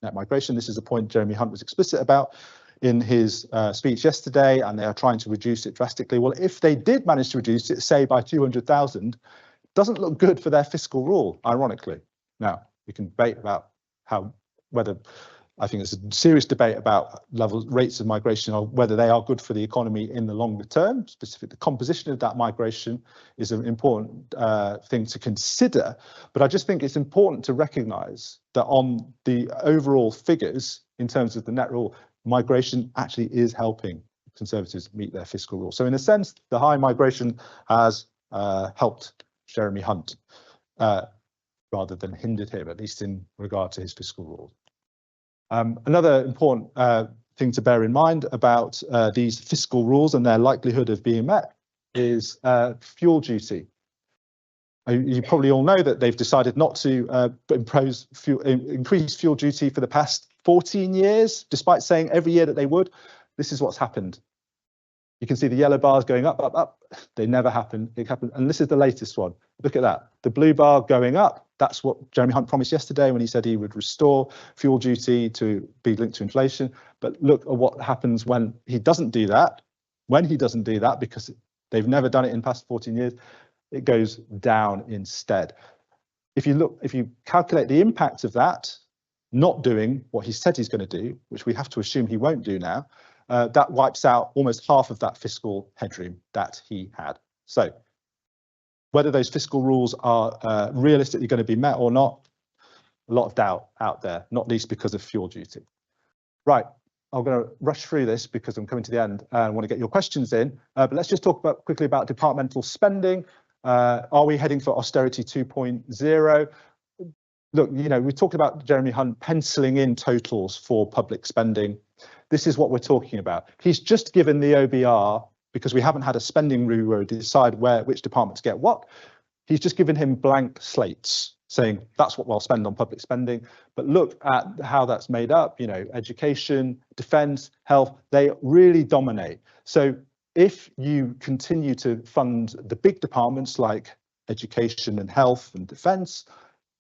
net migration. This is a point Jeremy Hunt was explicit about in his speech yesterday, and they are trying to reduce it drastically. Well, if they did manage to reduce it, say by 200,000, doesn't look good for their fiscal rule, ironically. Now, we can debate about whether I think there's a serious debate about rates of migration or whether they are good for the economy in the longer term. Specifically, the composition of that migration is an important thing to consider. But I just think it's important to recognise that on the overall figures, in terms of the net rule, migration actually is helping Conservatives meet their fiscal rule. So in a sense, the high migration has helped Jeremy Hunt rather than hindered him, at least in regard to his fiscal rules. Another important thing to bear in mind about these fiscal rules and their likelihood of being met is fuel duty. You probably all know that they've decided not to increase fuel duty for the past 14 years, despite saying every year that they would. This is what's happened. You can see the yellow bars going up, up, up. They never happen. It happened. And this is the latest one. Look at that. The blue bar going up. That's what Jeremy Hunt promised yesterday when he said he would restore fuel duty to be linked to inflation. But look at what happens when he doesn't do that. When he doesn't do that, because they've never done it in the past 14 years, it goes down instead. If you calculate the impact of that, not doing what he said he's going to do, which we have to assume he won't do now, that wipes out almost half of that fiscal headroom that he had. So whether those fiscal rules are realistically going to be met or not, a lot of doubt out there, not least because of fuel duty. Right, I'm going to rush through this because I'm coming to the end and I want to get your questions in. But let's just talk quickly about departmental spending. Are we heading for austerity 2.0? Look, we talked about Jeremy Hunt penciling in totals for public spending. This is what we're talking about. He's just given the OBR, because we haven't had a spending review where we decide which departments get what. He's just given him blank slates saying that's what we'll spend on public spending. But look at how that's made up, education, defence, health, they really dominate. So if you continue to fund the big departments like education and health and defence,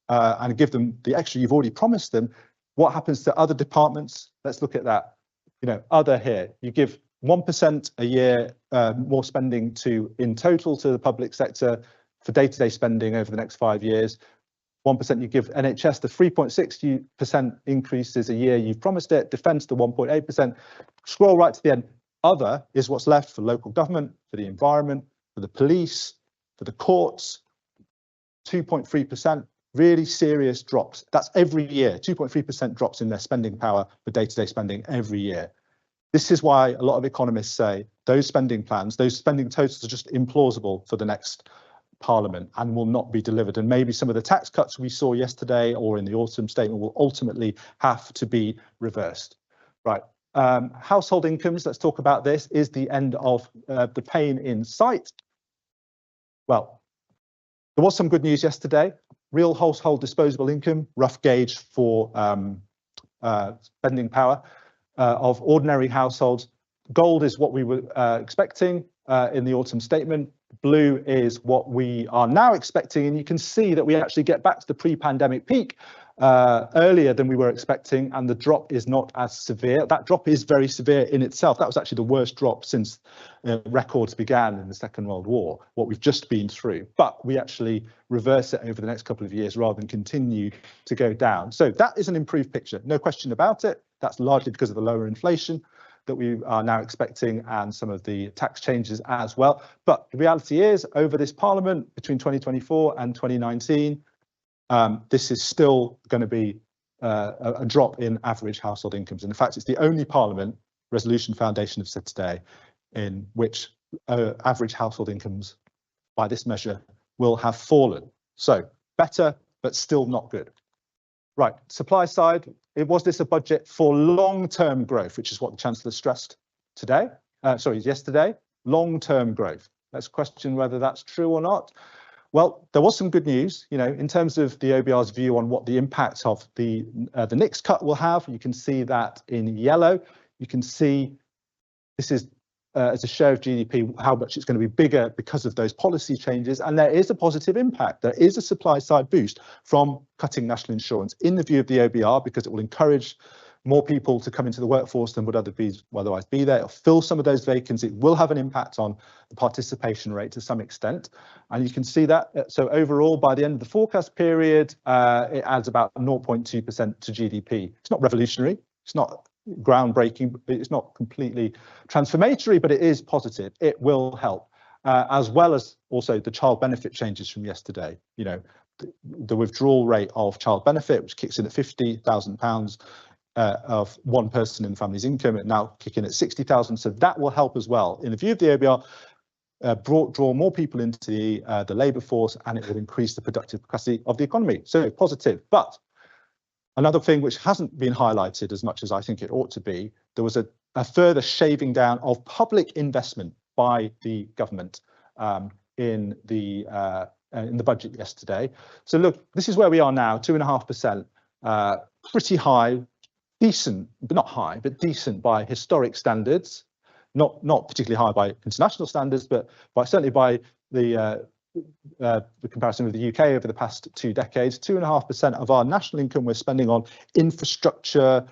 and give them the extra you've already promised them, what happens to other departments? Let's look at that. Other here, you give 1% a year more spending in total to the public sector for day-to-day spending over the next 5 years. 1% you give NHS, the 3.6% increases a year you've promised it, defence the 1.8%. Scroll right to the end. Other is what's left for local government, for the environment, for the police, for the courts, 2.3%. really serious drops. That's every year, 2.3% drops in their spending power for day-to-day spending every year. This is why a lot of economists say those spending plans, those spending totals are just implausible for the next Parliament and will not be delivered. And maybe some of the tax cuts we saw yesterday or in the autumn statement will ultimately have to be reversed. Right. Household incomes, let's talk about this. Is the end of the pain in sight? Well, there was some good news yesterday. Real household disposable income, rough gauge for spending power of ordinary households. Gold is what we were expecting in the autumn statement. Blue is what we are now expecting, and you can see that we actually get back to the pre-pandemic peak earlier than we were expecting, and the drop is not as severe. That drop is very severe in itself. That was actually the worst drop since records began in the Second World War, what we've just been through. But we actually reverse it over the next couple of years rather than continue to go down. So that is an improved picture, no question about it. That's largely because of the lower inflation that we are now expecting and some of the tax changes as well. But the reality is, over this Parliament between 2024 and 2019, this is still going to be a drop in average household incomes. And in fact, it's the only Parliament, Resolution Foundation have said today, in which average household incomes by this measure will have fallen. So better, but still not good. Right, supply side, was this a budget for long-term growth, which is what the Chancellor stressed yesterday, long-term growth. Let's question whether that's true or not. Well, there was some good news, in terms of the OBR's view on what the impact of the next cut will have. You can see that in yellow. You can see this is as a share of GDP, how much it's going to be bigger because of those policy changes. And there is a positive impact. There is a supply side boost from cutting national insurance in the view of the OBR, because it will encourage more people to come into the workforce than would otherwise be there. It'll fill some of those vacancies. It will have an impact on the participation rate to some extent. And you can see that. So overall, by the end of the forecast period, it adds about 0.2% to GDP. It's not revolutionary. It's not groundbreaking. It's not completely transformatory, but it is positive. It will help, as well as also the child benefit changes from yesterday. The withdrawal rate of child benefit, which kicks in at £50,000 of one person in the family's income, it now kicking at 60,000. So that will help as well. In the view of the OBR, draw more people into the labour force, and it will increase the productive capacity of the economy. So positive. But another thing which hasn't been highlighted as much as I think it ought to be, there was a further shaving down of public investment by the government in the budget yesterday. So look, this is where we are now, 2.5%, pretty high, decent, but not high, but decent by historic standards, not particularly high by international standards, but certainly by the comparison with the UK over the past 2 decades. 2.5% of our national income we're spending on infrastructure,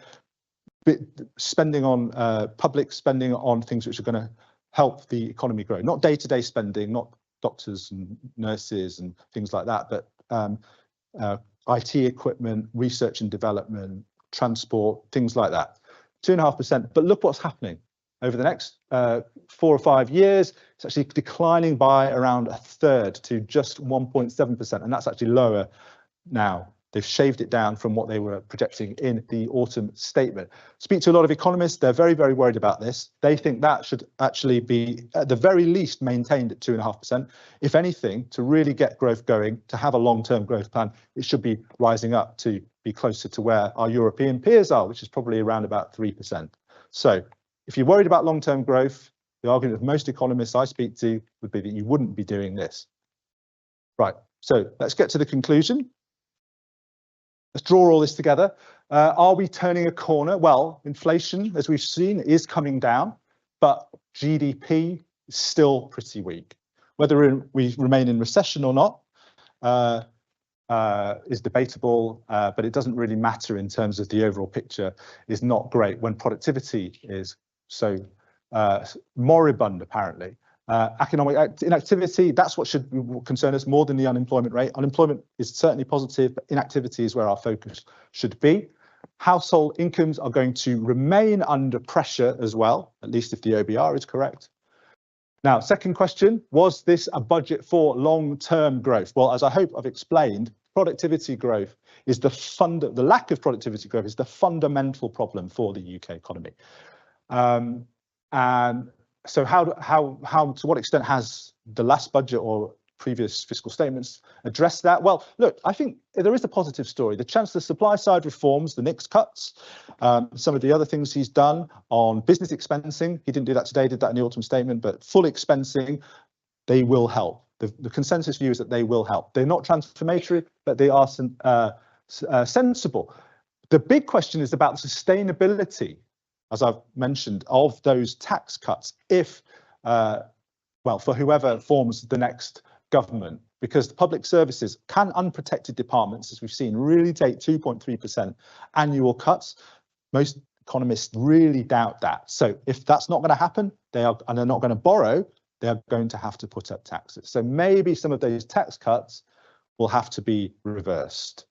spending on public spending on things which are going to help the economy grow. Not day-to-day spending, not doctors and nurses and things like that, but IT equipment, research and development, transport, things like that. 2.5%. But look what's happening. Over the next 4 or 5 years, it's actually declining by around a third to just 1.7%, and that's actually lower now. They've shaved it down from what they were projecting in the autumn statement. Speak to a lot of economists, they're very, very worried about this. They think that should actually be, at the very least, maintained at 2.5%. If anything, to really get growth going, to have a long-term growth plan, it should be rising up to be closer to where our European peers are, which is probably around about 3%. So if you're worried about long-term growth, the argument of most economists I speak to would be that you wouldn't be doing this. Right, so let's get to the conclusion. Let's draw all this together. Are we turning a corner? Well, inflation, as we've seen, is coming down, but GDP is still pretty weak. Whether we remain in recession or not is debatable, but it doesn't really matter in terms of the overall picture is not great when productivity is so moribund, apparently. Economic inactivity, that's what should concern us more than the unemployment rate. Unemployment is certainly positive, but inactivity is where our focus should be. Household incomes are going to remain under pressure as well, at least if the OBR is correct. Now, second question, was this a budget for long-term growth? Well, as I hope I've explained, productivity growth is the lack of productivity growth is the fundamental problem for the UK economy. And so how to what extent has the last budget or previous fiscal statements addressed that? Well, look, I think there is a positive story. The Chancellor's supply side reforms, the NICS cuts, some of the other things he's done on business expensing. He didn't do that today, did that in the autumn statement, but full expensing, they will help. The consensus view is that they will help. They're not transformatory, but they are sensible. The big question is about the sustainability, as I've mentioned, of those tax cuts if, well, for whoever forms the next government, because the public services can unprotected departments, as we've seen, really take 2.3% annual cuts. Most economists really doubt that. So if that's not going to happen, they're not going to borrow, they're going to have to put up taxes. So maybe some of those tax cuts will have to be reversed.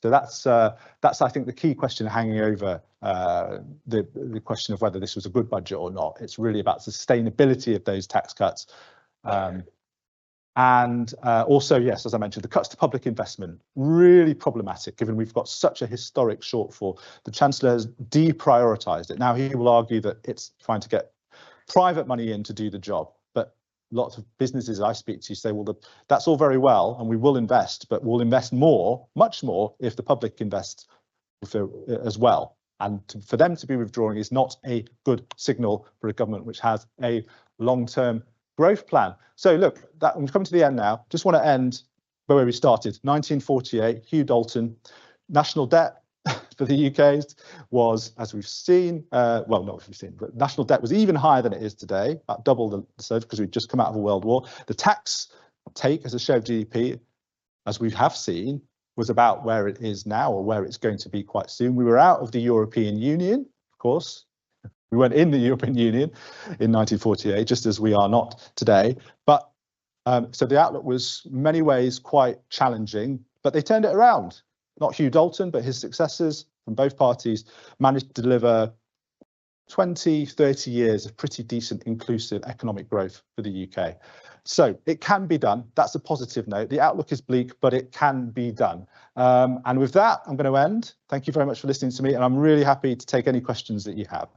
So that's I think the key question hanging over the question of whether this was a good budget or not. It's really about sustainability of those tax cuts. And also, yes, as I mentioned, the cuts to public investment, really problematic, given we've got such a historic shortfall. The Chancellor has deprioritised it. Now, he will argue that it's trying to get private money in to do the job. But lots of businesses I speak to say, well, that's all very well, and we will invest, but we'll invest more, much more, if the public invests as well. And for them to be withdrawing is not a good signal for a government which has a long-term growth plan. So look, we've come to the end now. Just want to end where we started. 1948, Hugh Dalton, national debt for the UK was, as we've seen, well, not as we've seen, but national debt was even higher than it is today, about double the size, because we'd just come out of a world war. The tax take as a share of GDP, as we have seen, was about where it is now, or where it's going to be quite soon. We were out of the European Union, of course. We weren't in the European Union in 1948, just as we are not today. But so the outlook was in many ways quite challenging, but they turned it around. Not Hugh Dalton, but his successors from both parties managed to deliver 20, 30 years of pretty decent inclusive economic growth for the UK. So it can be done. That's a positive note. The outlook is bleak, but it can be done. And with that, I'm going to end. Thank you very much for listening to me, and I'm really happy to take any questions that you have.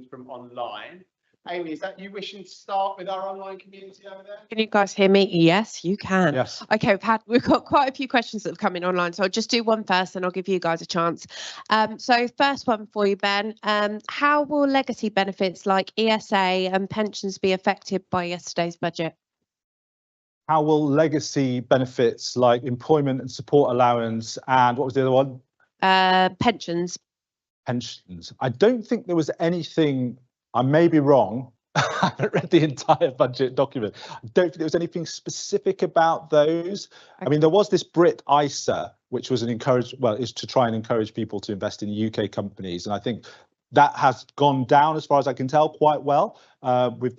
From online. Amy, is that you wishing to start with our online community over there? Can you guys hear me? Yes, you can. Yes. Okay, we've got quite a few questions that have come in online, so I'll just do one first and I'll give you guys a chance. So first one for you, Ben. How will legacy benefits like ESA and pensions be affected by yesterday's budget? How will legacy benefits like employment and support allowance and what was the other one? Pensions. Pensions. I don't think there was anything, I may be wrong, I haven't read the entire budget document. I don't think there was anything specific about those. Okay. I mean, there was this Brit ISA, which was is to try and encourage people to invest in UK companies. And I think that has gone down, as far as I can tell, quite well with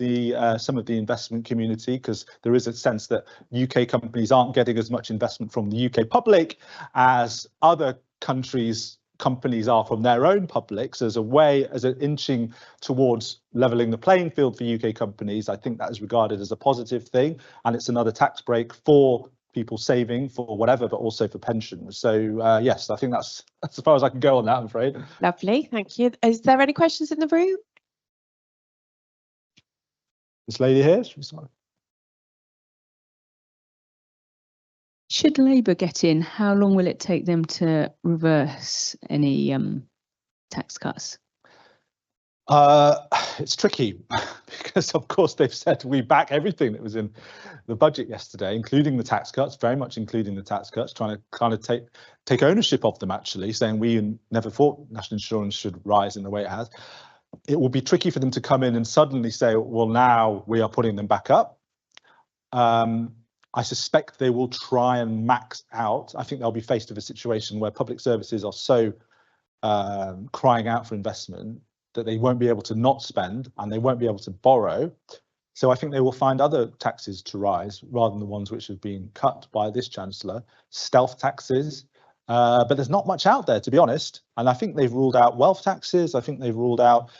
some of the investment community, because there is a sense that UK companies aren't getting as much investment from the UK public as other companies are from their own publics. As an inching towards levelling the playing field for UK companies. I think that is regarded as a positive thing, and it's another tax break for people saving for whatever, but also for pensions. So yes, I think that's as far as I can go on that, I'm afraid. Lovely, thank you. Is there any questions in the room? This lady here, should we start? Should Labour get in, how long will it take them to reverse any tax cuts? It's tricky because, of course, they've said we back everything that was in the budget yesterday, including the tax cuts, very much including the tax cuts, trying to kind of take ownership of them, actually, saying we never thought national insurance should rise in the way it has. It will be tricky for them to come in and suddenly say, well, now we are putting them back up. I suspect they will try and max out. I think they'll be faced with a situation where public services are so crying out for investment that they won't be able to not spend and they won't be able to borrow. So I think they will find other taxes to rise rather than the ones which have been cut by this Chancellor, stealth taxes. But there's not much out there, to be honest. And I think they've ruled out wealth taxes. I think they've ruled out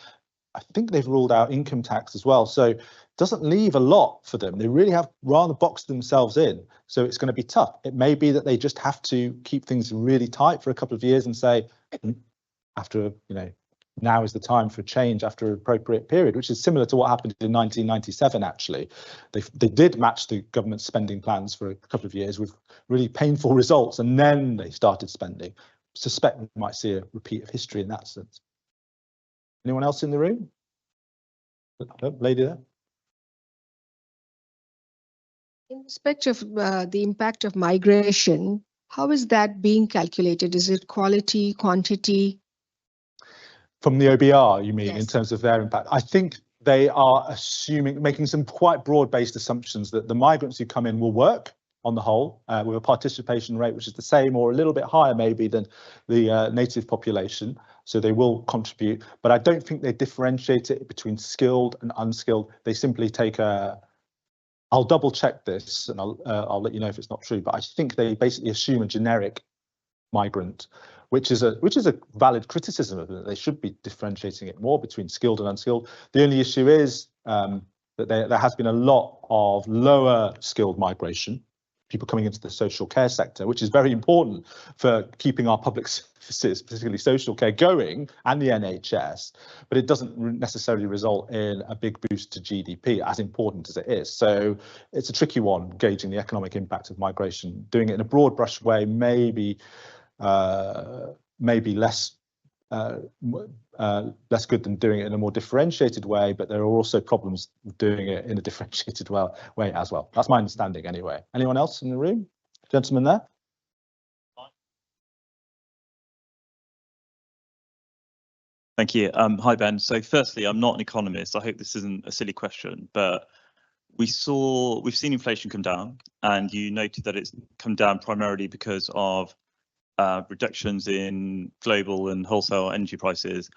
income tax as well. So it doesn't leave a lot for them. They really have rather boxed themselves in. So it's going to be tough. It may be that they just have to keep things really tight for a couple of years and say, after, now is the time for change after an appropriate period, which is similar to what happened in 1997, actually. They did match the government spending plans for a couple of years with really painful results, and then they started spending. Suspect we might see a repeat of history in that sense. Anyone else in the room? Oh, lady there. In respect of the impact of migration, how is that being calculated? Is it quality, quantity? From the OBR, you mean, Yes. in terms of their impact? I think they are making some quite broad-based assumptions that the migrants who come in will work on the whole, with a participation rate which is the same or a little bit higher maybe than the native population. So they will contribute, but I don't think they differentiate it between skilled and unskilled. They simply take I'll double check this and I'll let you know if it's not true, but I think they basically assume a generic migrant, which is a valid criticism of it. They should be differentiating it more between skilled and unskilled. The only issue is that there has been a lot of lower skilled migration, people coming into the social care sector, which is very important for keeping our public services, particularly social care, going, and the NHS, but it doesn't necessarily result in a big boost to GDP, as important as it is. So it's a tricky one, gauging the economic impact of migration. Doing it in a broad brush way, maybe less good than doing it in a more differentiated way, but there are also problems with doing it in a differentiated way as well. That's my understanding anyway. Anyone else in the room? Gentleman there? Thank you. Hi, Ben. So firstly, I'm not an economist. I hope this isn't a silly question, but we've seen inflation come down, and you noted that it's come down primarily because of reductions in global and wholesale energy prices.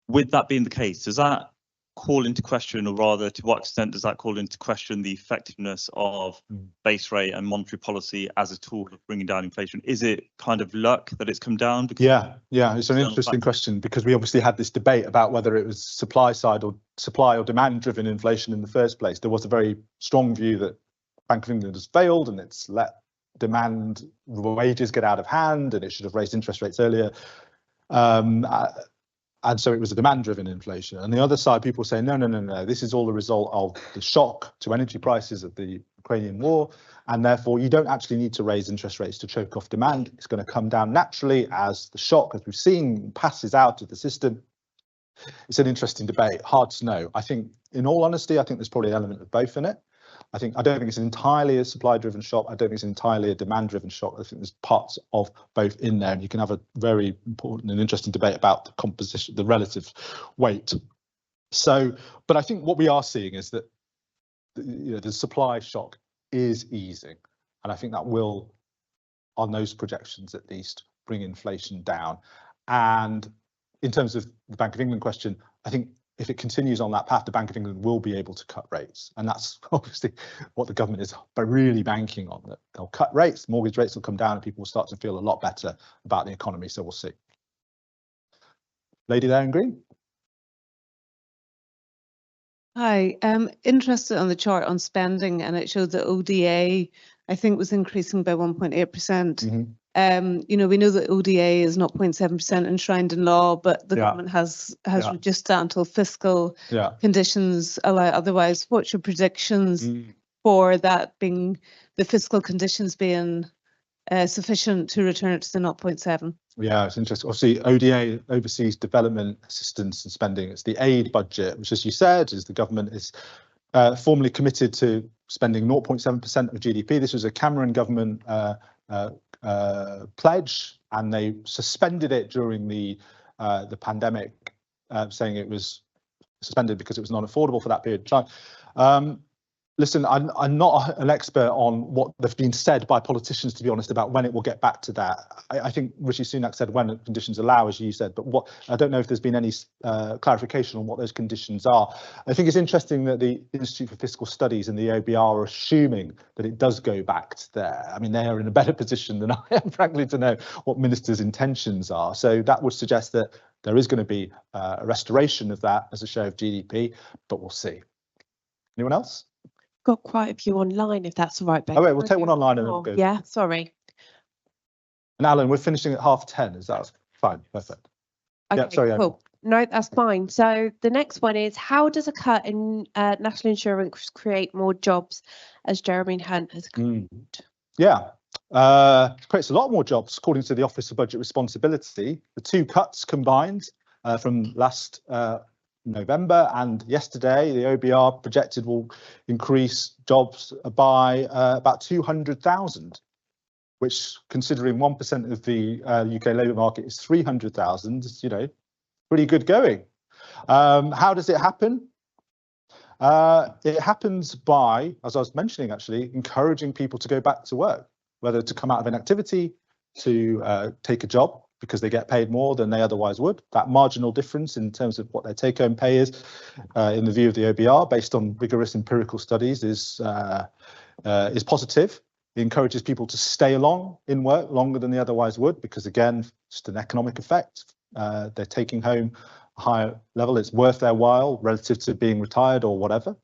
With that being the case, does that call into question, or rather, to what extent does that call into question the effectiveness of base rate and monetary policy as a tool of bringing down inflation? Is it kind of luck that it's come down? Yeah, it's an interesting question, because we obviously had this debate about whether it was supply or demand driven inflation in the first place. There was a very strong view that Bank of England has failed and it's let demand wages get out of hand and it should have raised interest rates earlier. And so it was a demand-driven inflation. On the other side, people say, no, this is all the result of the shock to energy prices of the Ukrainian war, and therefore you don't actually need to raise interest rates to choke off demand. It's going to come down naturally as the shock, as we've seen, passes out of the system. It's an interesting debate, hard to know. I think, in all honesty, I think there's probably an element of both in it. I don't think it's entirely a supply-driven shock. I don't think it's entirely a demand-driven shock. I think there's parts of both in there, and you can have a very important and interesting debate about the composition, the relative weight. So, but I think what we are seeing is that the supply shock is easing, and I think that will, on those projections at least, bring inflation down. And in terms of the Bank of England question, I think if it continues on that path, the Bank of England will be able to cut rates. And that's obviously what the government is really banking on, that they'll cut rates, mortgage rates will come down, and people will start to feel a lot better about the economy. So we'll see. Lady there in green. Hi, interested on the chart on spending, and it showed that ODA, I think, was increasing by 1.8%. We know that ODA is 0.7% enshrined in law, but the government has reduced that until fiscal conditions allow otherwise. What's your predictions for that being, the fiscal conditions being sufficient to return it to the 0.7? Yeah, it's interesting. Obviously, ODA, Overseas Development Assistance and Spending, it's the aid budget, which, as you said, is the government is formally committed to spending 0.7% of GDP. This was a Cameron government pledge, and they suspended it during the pandemic, saying it was suspended because it was not affordable for that period of time. Listen, I'm not an expert on what has been said by politicians, to be honest, about when it will get back to that. I think Rishi Sunak said when conditions allow, as you said, but what I don't know if there's been any clarification on what those conditions are. I think it's interesting that the Institute for Fiscal Studies and the OBR are assuming that it does go back to there. I mean, they are in a better position than I am, frankly, to know what ministers' intentions are. So that would suggest that there is going to be a restoration of that as a share of GDP, but we'll see. Anyone else? Got quite a few online, if that's all right, Ben. Oh, wait, we'll take one online and then we'll go. Yeah, sorry. And Alan, we're finishing at 10:30. Is that fine? Perfect. Okay, Yeah, sorry, cool. No, that's fine. So the next one is, how does a cut in national insurance create more jobs, as Jeremy Hunt has claimed? Yeah, creates a lot more jobs, according to the Office of Budget Responsibility. The two cuts combined from last November and yesterday, the OBR projected will increase jobs by about 200,000, which, considering 1% of the UK labour market is 300,000, you know, pretty good going. How does it happen? It happens by, as I was mentioning, actually, encouraging people to go back to work, whether to come out of inactivity, to take a job, because they get paid more than they otherwise would. That marginal difference in terms of what their take-home pay is, in the view of the OBR, based on rigorous empirical studies, is positive. It encourages people to stay along in work longer than they otherwise would, because again, just an economic effect. They're taking home a higher level. It's worth their while relative to being retired or whatever.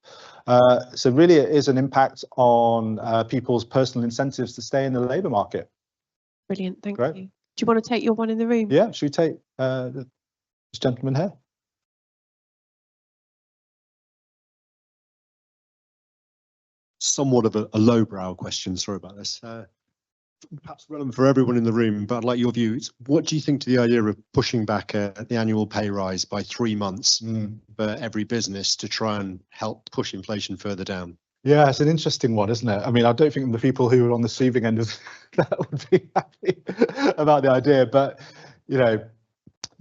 So really, it is an impact on people's personal incentives to stay in the labour market. Brilliant, thank Great. you. Do you want to take your one in the room? Yeah, should we take this gentleman here? Somewhat of a lowbrow question, sorry about this. Perhaps relevant for everyone in the room, but I'd like your view. What do you think to the idea of pushing back the annual pay rise by 3 months for every business to try and help push inflation further down? Yeah, it's an interesting one, isn't it? I mean, I don't think the people who are on the receiving end of that would be happy about the idea, but, you know,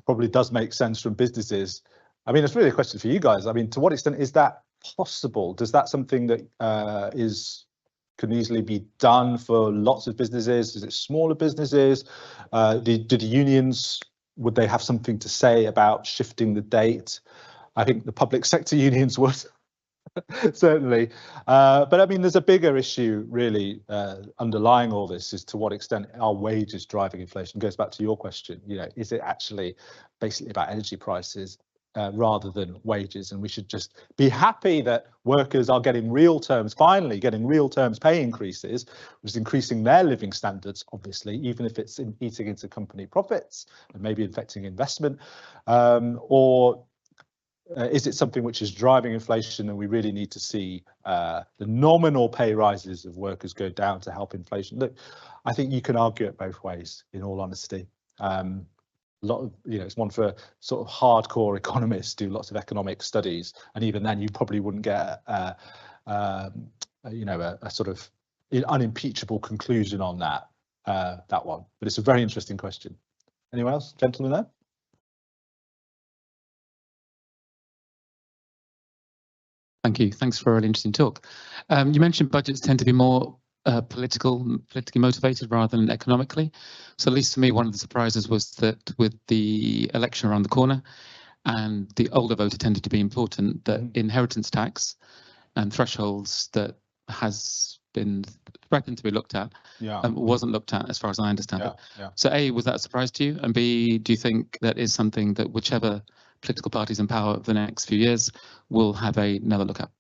probably does make sense from businesses. I mean, it's really a question for you guys. I mean, to what extent is that possible? Does that something that can easily be done for lots of businesses? Is it smaller businesses? Do the unions, would they have something to say about shifting the date? I think the public sector unions would. Certainly, but I mean, there's a bigger issue really underlying all this, is to what extent are wages driving inflation? It goes back to your question, you know, is it actually basically about energy prices rather than wages? And we should just be happy that workers are getting real terms, finally getting real terms pay increases, which is increasing their living standards, obviously, even if it's eating into company profits and maybe affecting investment, or is it something which is driving inflation, and we really need to see the nominal pay rises of workers go down to help inflation? Look, I think you can argue it both ways, in all honesty. A lot of, you know, it's one for sort of hardcore economists, do lots of economic studies, and even then you probably wouldn't get you know, a sort of unimpeachable conclusion on that one. But it's a very interesting question. Anyone else? Gentleman there? Thank you. Thanks for a really interesting talk. You mentioned budgets tend to be more politically motivated rather than economically. So at least for me, one of the surprises was that with the election around the corner and the older voter tended to be important, that inheritance tax and thresholds that has been threatened to be looked at wasn't looked at, as far as I understand it. So A, was that a surprise to you? And B, do you think that is something that whichever political parties in power for the next few years will have another look at?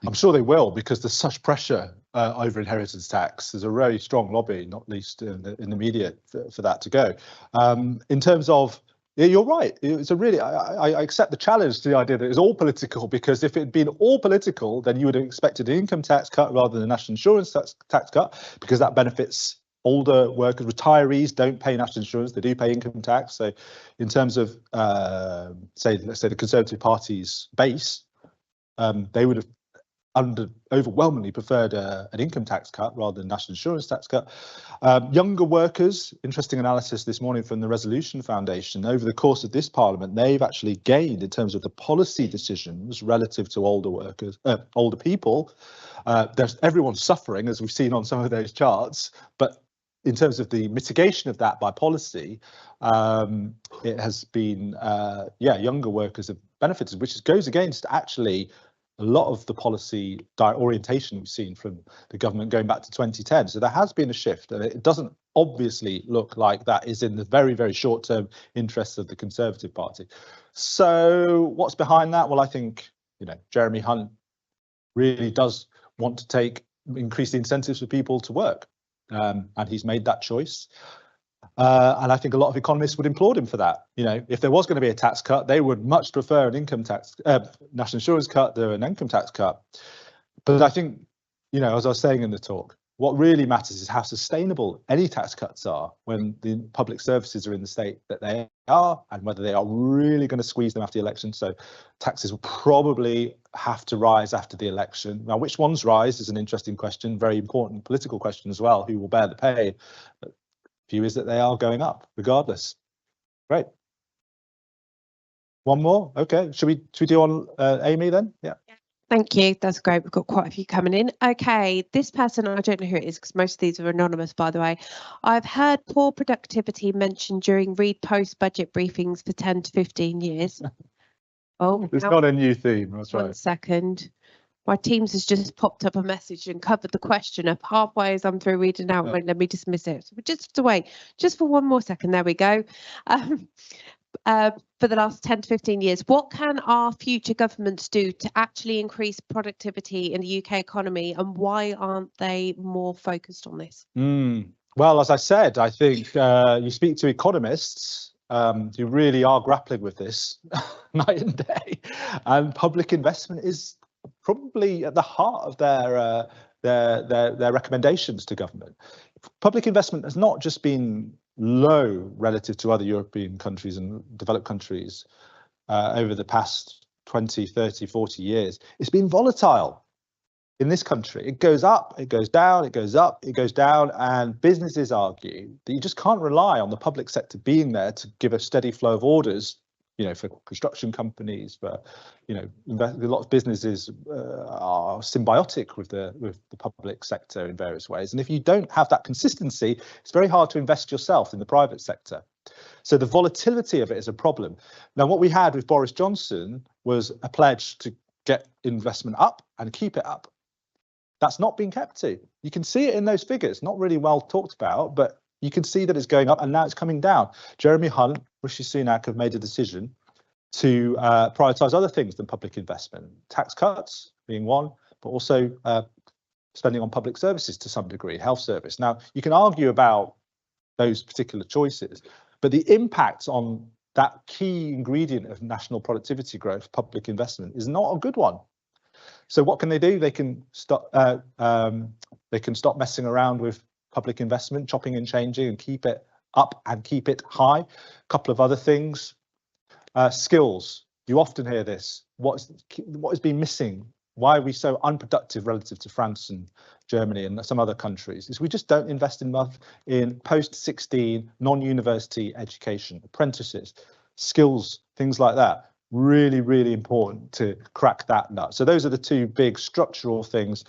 I'm sure they will, because there's such pressure over inheritance tax. There's a very strong lobby, not least in the media, for that to go. In terms of, yeah, you're right. It's a really, I accept the challenge to the idea that it's all political, because if it had been all political, then you would have expected an income tax cut rather than a national insurance tax cut, because that benefits older workers. Retirees don't pay national insurance, they do pay income tax. So in terms of, let's say the Conservative Party's base, they would have overwhelmingly preferred an income tax cut rather than national insurance tax cut. Younger workers, interesting analysis this morning from the Resolution Foundation. Over the course of this parliament, they've actually gained in terms of the policy decisions relative to older workers, older people. Everyone's suffering, as we've seen on some of those charts, but in terms of the mitigation of that by policy, it has been, younger workers have benefited, which goes against actually a lot of the policy orientation we've seen from the government going back to 2010. So there has been a shift, and it doesn't obviously look like that is in the very, very short-term interests of the Conservative Party. So what's behind that? Well, I think, Jeremy Hunt really does want to increase the incentives for people to work, and he's made that choice. And I think a lot of economists would applaud him for that. If there was going to be a tax cut, they would much prefer an income tax, national insurance cut than an income tax cut. But I think, as I was saying in the talk, what really matters is how sustainable any tax cuts are when the public services are in the state that they are, and whether they are really going to squeeze them after the election. So taxes will probably have to rise after the election. Now, which ones rise is an interesting question, very important political question as well. Who will bear the pay? But view is that they are going up regardless. Great. One more. Okay. Should we do on Amy then? Yeah. Thank you. That's great. We've got quite a few coming in. Okay. This person, I don't know who it is because most of these are anonymous, by the way. I've heard poor productivity mentioned during Reid post-budget briefings for 10 to 15 years. Oh, it's not a new theme. That's right. 1 second. My Teams has just popped up a message and covered the question up halfway as I'm through reading out. Won't let me dismiss it. So we just have to wait just for 1 more second. There we go. For the last 10 to 15 years, what can our future governments do to actually increase productivity in the UK economy, and why aren't they more focused on this? Well, as I said, I think you speak to economists who really are grappling with this night and day, and public investment is probably at the heart of their recommendations to government. Public investment has not just been low relative to other European countries and developed countries over the past 20, 30, 40 years. It's been volatile in this country. It goes up, it goes down, it goes up, it goes down, and businesses argue that you just can't rely on the public sector being there to give a steady flow of orders. For construction companies, for a lot of businesses are symbiotic with the public sector in various ways. And if you don't have that consistency, it's very hard to invest yourself in the private sector. So the volatility of it is a problem. Now, what we had with Boris Johnson was a pledge to get investment up and keep it up. That's not been kept to. You can see it in those figures, not really well talked about, but you can see that it's going up and now it's coming down. Jeremy Hunt, Rishi Sunak have made a decision to prioritise other things than public investment, tax cuts being one, but also spending on public services to some degree, health service. Now, you can argue about those particular choices, but the impact on that key ingredient of national productivity growth, public investment, is not a good one. So what can they do? They can stop messing around with public investment, chopping and changing, and keep it up and keep it high. A couple of other things. Skills. You often hear this. What has been missing? Why are we so unproductive relative to France and Germany and some other countries? Is we just don't invest enough in post-16 non-university education, apprentices, skills, things like that. Really, really important to crack that nut. So those are the two big structural things.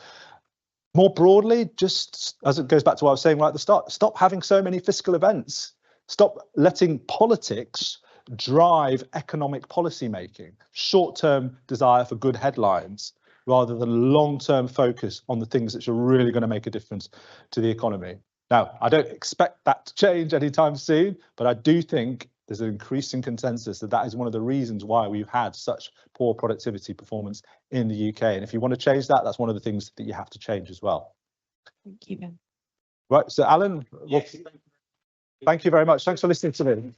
More broadly, just as it goes back to what I was saying right at the start, stop having so many fiscal events. Stop letting politics drive economic policy making, short-term desire for good headlines, rather than long-term focus on the things that are really going to make a difference to the economy. Now, I don't expect that to change anytime soon, but I do think there's an increasing consensus that that is one of the reasons why we've had such poor productivity performance in the UK. And if you want to change that, that's one of the things that you have to change as well. Thank you, Ben. Right, so Alan, well, thank you very much. Thanks for listening to me.